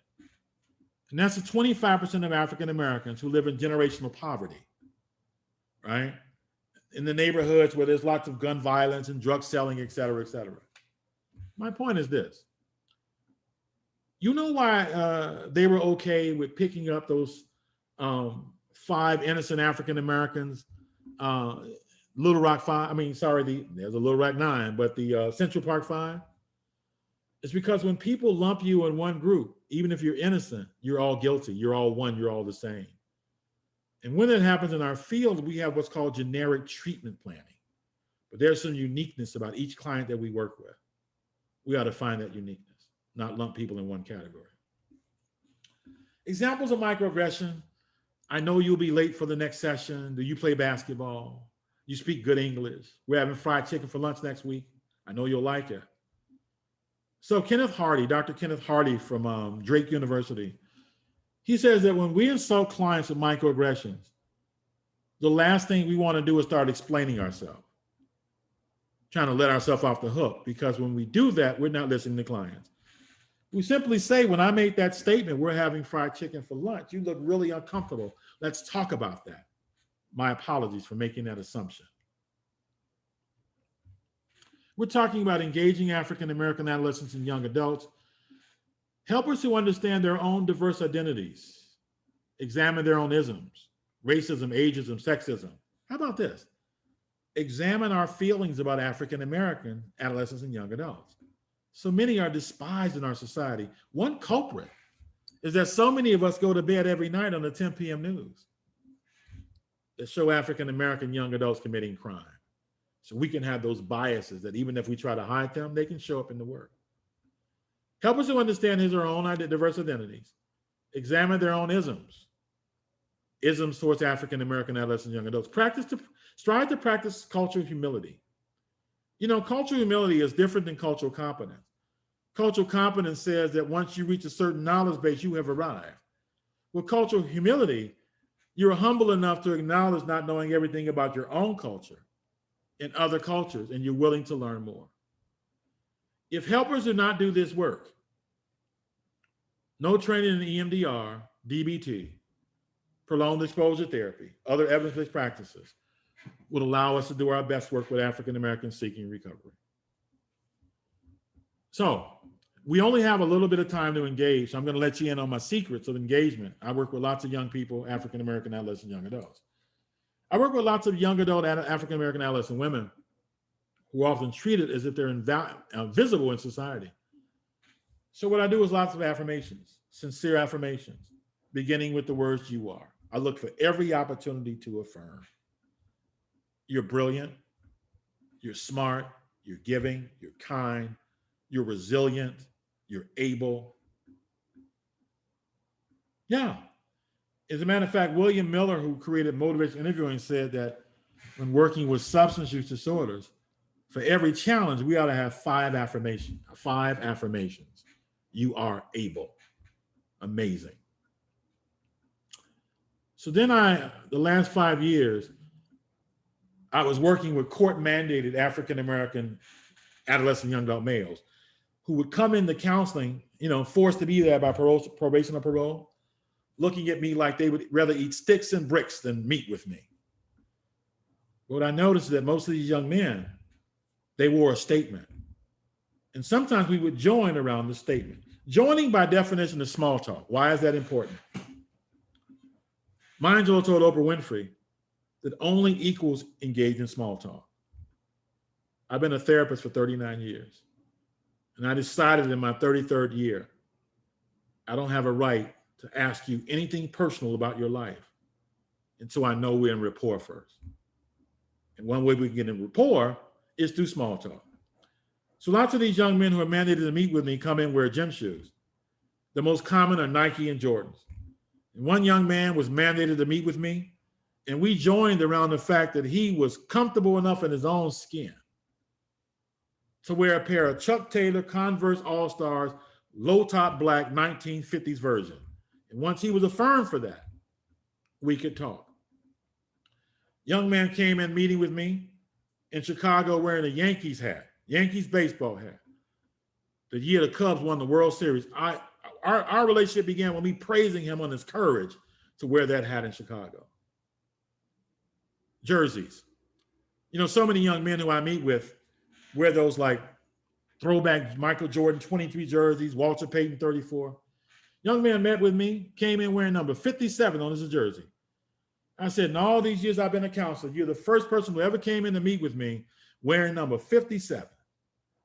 [SPEAKER 2] And that's the 25% of African Americans who live in generational poverty, right? In the neighborhoods where there's lots of gun violence and drug selling, et cetera, et cetera. My point is this. You know why they were okay with picking up those 5 innocent African Americans, Little Rock 5, there's a Little Rock 9, but the Central Park 5? It's because when people lump you in one group, even if you're innocent, you're all guilty, you're all one, you're all the same. And when that happens in our field, we have what's called generic treatment planning. But there's some uniqueness about each client that we work with. We ought to find that uniqueness, not lump people in one category. Examples of microaggression. I know you'll be late for the next session. Do you play basketball? You speak good English. We're having fried chicken for lunch next week. I know you'll like it. So Dr. Kenneth Hardy from Drake University, he says that when we insult clients with microaggressions, the last thing we want to do is start explaining ourselves, trying to let ourselves off the hook, because when we do that, we're not listening to clients. We simply say, when I made that statement, we're having fried chicken for lunch, you look really uncomfortable. Let's talk about that. My apologies for making that assumption. We're talking about engaging African American adolescents and young adults. Helpers who understand their own diverse identities, examine their own isms, racism, ageism, sexism. How about this? Examine our feelings about African American adolescents and young adults. So many are despised in our society. One culprit is that so many of us go to bed every night on the 10 p.m. news that show African American young adults committing crime. So we can have those biases that even if we try to hide them, they can show up in the work. Help us to understand his or her own diverse identities. Examine their own isms towards African American adolescents and young adults. Strive to practice cultural humility. You know, cultural humility is different than cultural competence. Cultural competence says that once you reach a certain knowledge base, you have arrived. With cultural humility, you're humble enough to acknowledge not knowing everything about your own culture and other cultures, and you're willing to learn more. If helpers do not do this work, no training in EMDR, DBT, prolonged exposure therapy, other evidence-based practices would allow us to do our best work with African Americans seeking recovery. So we only have a little bit of time to engage. So I'm going to let you in on my secrets of engagement. I work with lots of young people, African American adolescents, young adults. I work with lots of young adult African American adolescent women who are often treated as if they're invisible in society. So what I do is lots of affirmations, sincere affirmations, beginning with the words "you are." I look for every opportunity to affirm. You're brilliant, you're smart, you're giving, you're kind, you're resilient, you're able. Yeah. As a matter of fact, William Miller, who created motivational interviewing, said that when working with substance use disorders, For every challenge, we ought to have 5 affirmations. 5 affirmations. You are able. Amazing. So then the last 5 years, I was working with court-mandated African-American adolescent young adult males who would come into counseling, forced to be there by probation or parole, looking at me like they would rather eat sticks and bricks than meet with me. What I noticed is that most of these young men, they wore a statement. And sometimes we would join around the statement. Joining by definition is small talk. Why is that important? Maya Angelou told Oprah Winfrey that only equals engage in small talk. I've been a therapist for 39 years. And I decided in my 33rd year, I don't have a right to ask you anything personal about your life until I know we're in rapport first. And one way we can get in rapport is through small talk. So lots of these young men who are mandated to meet with me come in wear gym shoes. The most common are Nike and Jordans. And one young man was mandated to meet with me, and we joined around the fact that he was comfortable enough in his own skin to wear a pair of Chuck Taylor Converse All-Stars, low-top black 1950s version. And once he was affirmed for that, we could talk. Young man came in meeting with me in Chicago wearing a Yankees hat, Yankees baseball hat. The year the Cubs won the World Series, our relationship began with me praising him on his courage to wear that hat in Chicago. Jerseys. So many young men who I meet with wear those like throwback Michael Jordan 23 jerseys, Walter Payton 34. Young man met with me, came in wearing number 57 on his jersey. I said, in all these years I've been a counselor, you're the first person who ever came in to meet with me wearing number 57.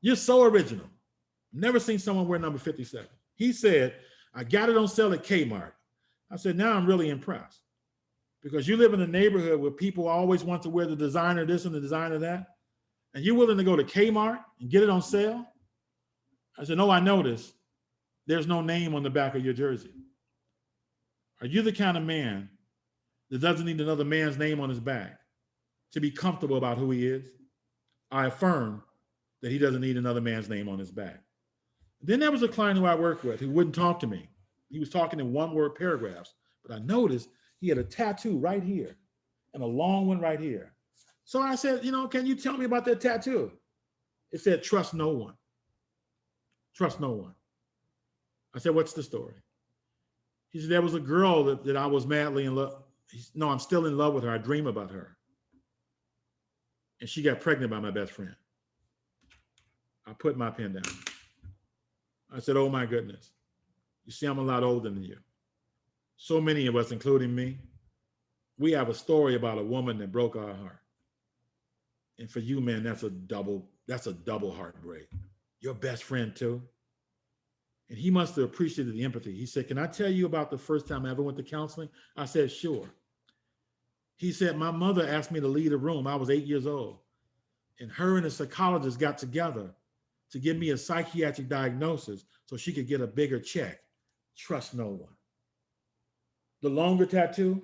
[SPEAKER 2] You're so original. Never seen someone wear number 57. He said, I got it on sale at Kmart. I said, now I'm really impressed because you live in a neighborhood where people always want to wear the designer this and the designer that. And you're willing to go to Kmart and get it on sale? I said, no, I noticed there's no name on the back of your jersey. Are you the kind of man that doesn't need another man's name on his back to be comfortable about who he is? I affirm that he doesn't need another man's name on his back. Then there was a client who I worked with who wouldn't talk to me. He was talking in one-word paragraphs, but I noticed he had a tattoo right here and a long one right here. So I said, can you tell me about that tattoo? It said, trust no one. Trust no one. I said, what's the story? He said, there was a girl that I was madly in love. No, I'm still in love with her. I dream about her. And she got pregnant by my best friend. I put my pen down. I said, oh my goodness. You see, I'm a lot older than you. So many of us, including me, we have a story about a woman that broke our heart. And for you, man, that's a double heartbreak. Your best friend too. And he must have appreciated the empathy. He said, can I tell you about the first time I ever went to counseling? I said, sure. He said, my mother asked me to leave a room. I was 8 years old. And her and a psychologist got together to give me a psychiatric diagnosis so she could get a bigger check. Trust no one. The longer tattoo,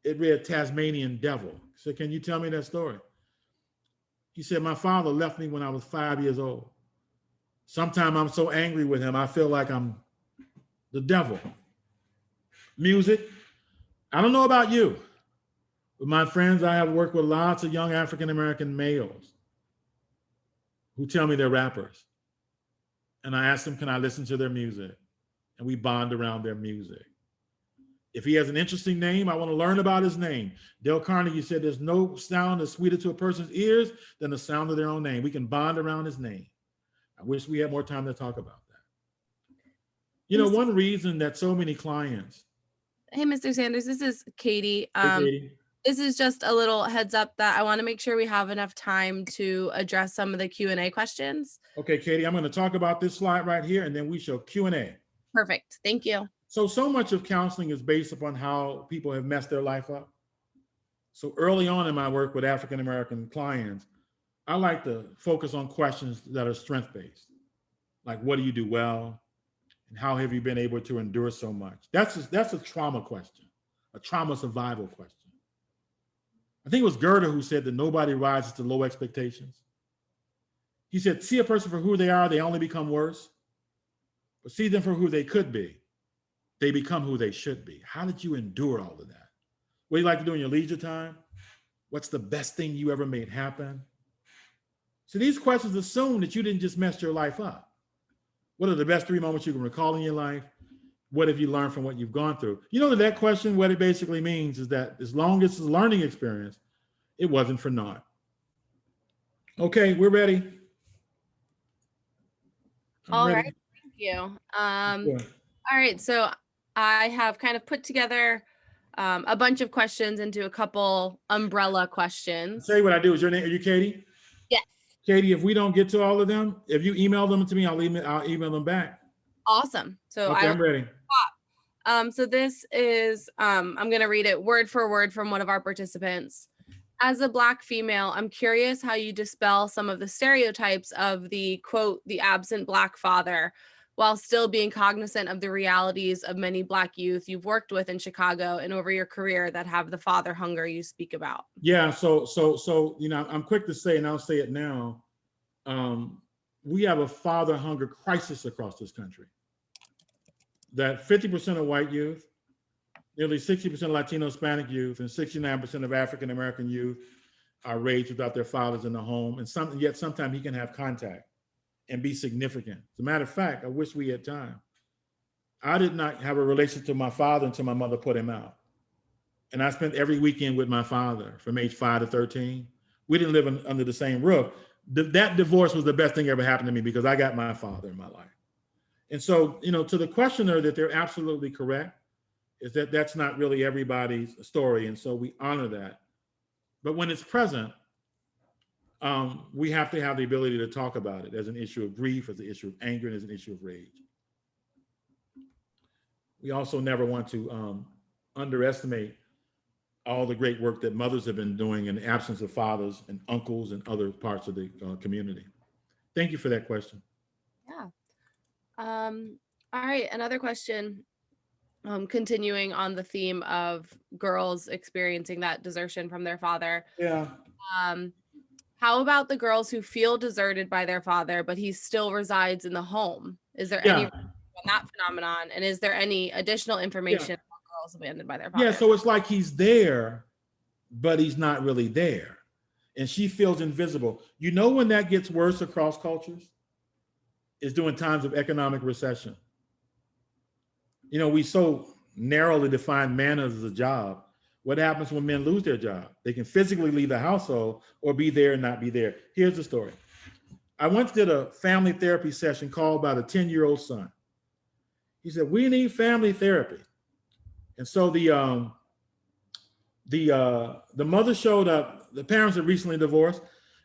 [SPEAKER 2] it read Tasmanian Devil. I said, can you tell me that story? He said, my father left me when I was 5 years old. Sometimes I'm so angry with him, I feel like I'm the devil. Music. I don't know about you, but my friends, I have worked with lots of young African-American males who tell me they're rappers. And I ask them, can I listen to their music? And we bond around their music. If he has an interesting name, I want to learn about his name. Dale Carnegie said there's no sound that's sweeter to a person's ears than the sound of their own name. We can bond around his name. I wish we had more time to talk about that. One reason that so many clients.
[SPEAKER 3] Hey, Mr. Sanders, this is Katie.
[SPEAKER 2] Hey, Katie.
[SPEAKER 3] This is just a little heads up that I want to make sure we have enough time to address some of the Q&A questions.
[SPEAKER 2] Okay, Katie, I'm going to talk about this slide right here, and then we show Q&A.
[SPEAKER 3] Perfect. Thank you.
[SPEAKER 2] So much of counseling is based upon how people have messed their life up. So early on in my work with African-American clients, I like to focus on questions that are strength-based. Like, what do you do well? And how have you been able to endure so much? That's a trauma question, a trauma survival question. I think it was Goethe who said that nobody rises to low expectations. He said, see a person for who they are, they only become worse. But see them for who they could be, they become who they should be. How did you endure all of that? What do you like to do in your leisure time? What's the best thing you ever made happen? So these questions assume that you didn't just mess your life up. What are the best 3 moments you can recall in your life? What have you learned from what you've gone through? You know that question, what it basically means is that as long as it's a learning experience, it wasn't for naught. Okay, we're ready.
[SPEAKER 3] All right, thank you.
[SPEAKER 2] Sure.
[SPEAKER 3] All right, so I have kind of put together a bunch of questions into a couple umbrella questions.
[SPEAKER 2] Tell you what I do. Is your name, are you Katie?
[SPEAKER 3] Yes.
[SPEAKER 2] Katie, if we don't get to all of them, if you email them to me, I'll email them back.
[SPEAKER 3] Awesome. So
[SPEAKER 2] okay, I'm ready.
[SPEAKER 3] So this is, I'm going to read it word for word from one of our participants. As a Black female, I'm curious how you dispel some of the stereotypes of the, quote, the absent Black father, while still being cognizant of the realities of many Black youth you've worked with in Chicago and over your career that have the father hunger you speak about.
[SPEAKER 2] Yeah, so you know, I'm quick to say, and I'll say it now, we have a father hunger crisis across this country. That 50% of white youth, nearly 60% of Latino Hispanic youth, and 69% of African American youth are raised without their fathers in the home, and yet sometimes he can have contact and be significant. As a matter of fact, I wish we had time. I did not have a relationship to my father until my mother put him out. And I spent every weekend with my father from age 5 to 13. We didn't live under the same roof. That divorce was the best thing ever happened to me because I got my father in my life. And so, you know, to the questioner, that they're absolutely correct, is that that's not really everybody's story. And so we honor that. But when it's present, we have to have the ability to talk about it as an issue of grief, as an issue of anger, and as an issue of rage. We also never want to underestimate all the great work that mothers have been doing in the absence of fathers and uncles and other parts of the community. Thank you for that question.
[SPEAKER 3] Yeah. All right, another question, continuing on the theme of girls experiencing that desertion from their father.
[SPEAKER 2] Yeah.
[SPEAKER 3] How about the girls who feel deserted by their father, but he still resides in the home? Is there any on that phenomenon? And is there any additional information about girls abandoned by their father?
[SPEAKER 2] Yeah, so it's like he's there, but he's not really there. And she feels invisible. You know when that gets worse across cultures? Is during times of economic recession. You know, we so narrowly define manhood as a job. What happens when men lose their job? They can physically leave the household or be there and not be there. Here's the story. I once did a family therapy session called about a 10-year-old son. He said, we need family therapy. And so the mother showed up, the parents had recently divorced,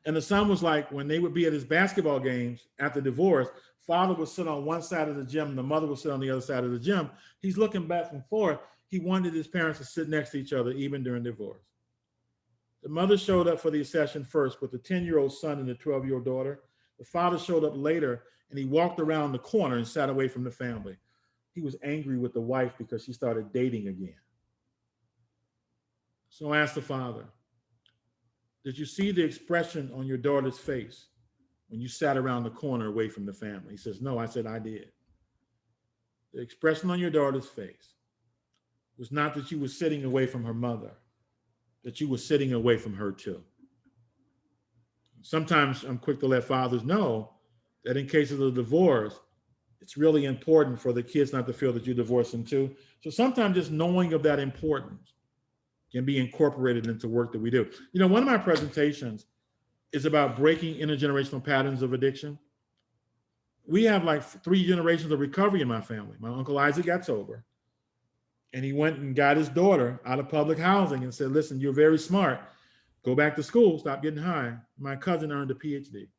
[SPEAKER 2] and the son was like, when they would be at his basketball games after divorce, father would sit on one side of the gym, and the mother would sit on the other side of the gym. He's looking back and forth. He wanted his parents to sit next to each other, even during divorce. The mother showed up for the session first with the 10-year-old son and the 12-year-old daughter. The father showed up later, and he walked around the corner and sat away from the family. He was angry with the wife because she started dating again. So I asked the father, did you see the expression on your daughter's face when you sat around the corner away from the family? He says, no. I said, I did. The expression on your daughter's face was not that you were sitting away from her mother, that you were sitting away from her too. Sometimes I'm quick to let fathers know that in cases of divorce, it's really important for the kids not to feel that you're divorcing too. So sometimes just knowing of that importance can be incorporated into work that we do. You know, one of my presentations is about breaking intergenerational patterns of addiction. We have like 3 generations of recovery in my family. My Uncle Isaac got sober, and he went and got his daughter out of public housing and said, listen, you're very smart. Go back to school, stop getting high. My cousin earned a PhD.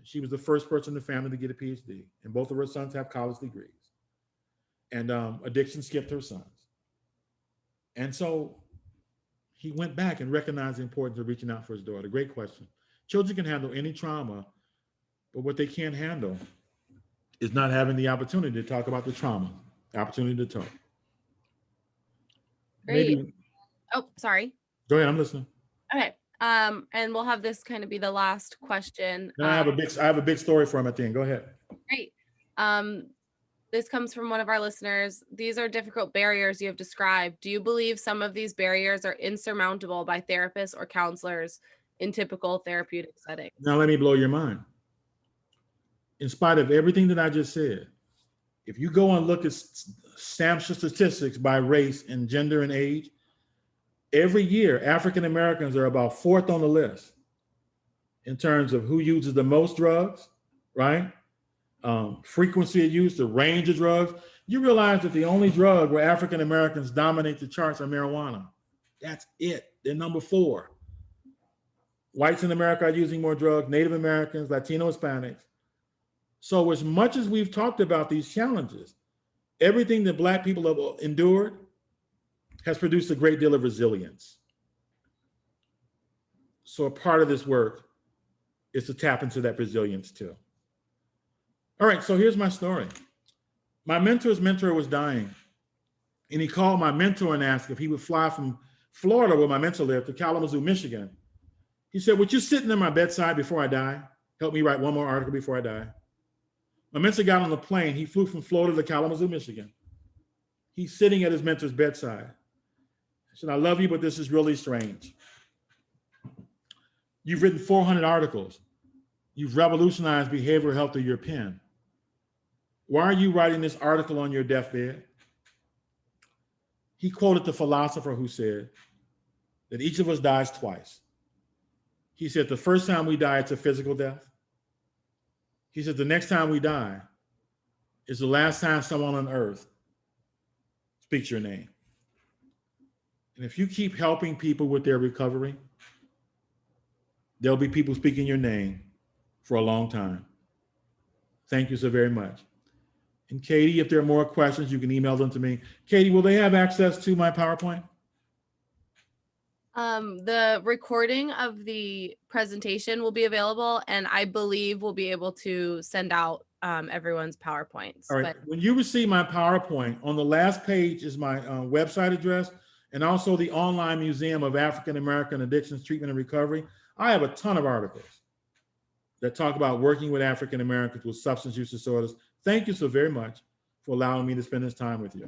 [SPEAKER 2] She was the first person in the family to get a PhD, and both of her sons have college degrees. And addiction skipped her sons. And so he went back and recognized the importance of reaching out for his daughter. Great question. Children can handle any trauma, but what they can't handle is not having the opportunity to talk about the trauma, the opportunity to talk.
[SPEAKER 3] Great.
[SPEAKER 2] Maybe,
[SPEAKER 3] oh, sorry.
[SPEAKER 2] Go ahead, I'm listening.
[SPEAKER 3] Okay. And we'll have this kind of be the last question.
[SPEAKER 2] Then I have a big story for him at the end. Go ahead.
[SPEAKER 3] Great. This comes from one of our listeners. These are difficult barriers you have described. Do you believe some of these barriers are insurmountable by therapists or counselors in typical therapeutic settings?
[SPEAKER 2] Now let me blow your mind. In spite of everything that I just said, if you go and look at SAMHSA statistics by race and gender and age, every year African Americans are about fourth on the list in terms of who uses the most drugs, right? Frequency of use, the range of drugs. You realize that the only drug where African Americans dominate the charts are marijuana. That's it. They're number 4. Whites in America are using more drugs, Native Americans, Latino, Hispanics. So as much as we've talked about these challenges, everything that Black people have endured has produced a great deal of resilience. So a part of this work is to tap into that resilience too. All right, so here's my story. My mentor's mentor was dying, and he called my mentor and asked if he would fly from Florida, where my mentor lived, to Kalamazoo, Michigan. He said, would you sit in my bedside before I die? Help me write one more article before I die. My mentor got on the plane. He flew from Florida to Kalamazoo, Michigan. He's sitting at his mentor's bedside. I said, I love you, but this is really strange. You've written 400 articles. You've revolutionized behavioral health through your pen. Why are you writing this article on your deathbed? He quoted the philosopher who said that each of us dies twice. He said, the first time we die, it's a physical death. He said, the next time we die is the last time someone on earth speaks your name. And if you keep helping people with their recovery, there'll be people speaking your name for a long time. Thank you so very much. And Katie, if there are more questions, you can email them to me. Katie, will they have access to my PowerPoint?
[SPEAKER 3] The recording of the presentation will be available, and I believe we'll be able to send out everyone's PowerPoints.
[SPEAKER 2] All right, when you receive my PowerPoint, on the last page is my website address and also the online Museum of African American Addictions, Treatment, and Recovery. I have a ton of articles that talk about working with African Americans with substance use disorders. Thank you so very much for allowing me to spend this time with you.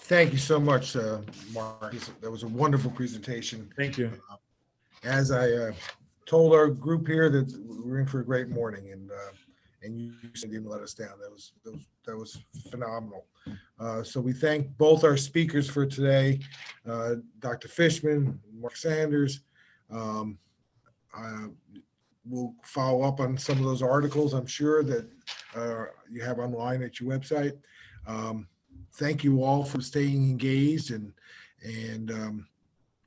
[SPEAKER 1] Thank you so much, Mark. That was a wonderful presentation.
[SPEAKER 2] Thank you.
[SPEAKER 1] As I told our group here that we're in for a great morning, and you didn't let us down. That was phenomenal. So we thank both our speakers for today, Dr. Fishman, Mark Sanders. We'll follow up on some of those articles, I'm sure, that you have online at your website. Thank you all for staying engaged and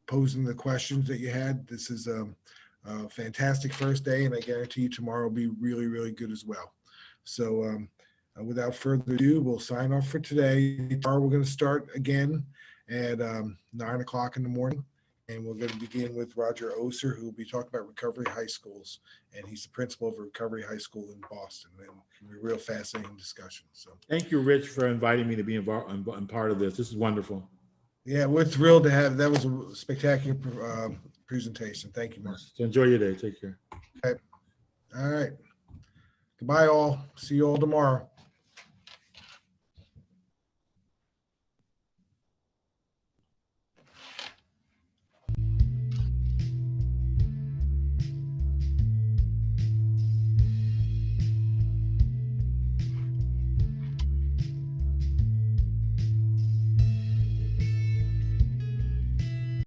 [SPEAKER 1] posing the questions that you had. This is a fantastic first day, and I guarantee you tomorrow will be really, really good as well. So without further ado, we'll sign off for today. Tomorrow we're going to start again at 9 o'clock in the morning. And we're going to begin with Roger Oser, who will be talking about recovery high schools. And he's the principal of a recovery high school in Boston. And a real fascinating discussion. So
[SPEAKER 2] thank you, Rich, for inviting me to be involved and part of this. This is wonderful.
[SPEAKER 1] Yeah, we're thrilled to have, that was a spectacular presentation. Thank you, Mark.
[SPEAKER 2] So enjoy your day. Take care.
[SPEAKER 1] Okay. All right. Goodbye, all. See you all tomorrow.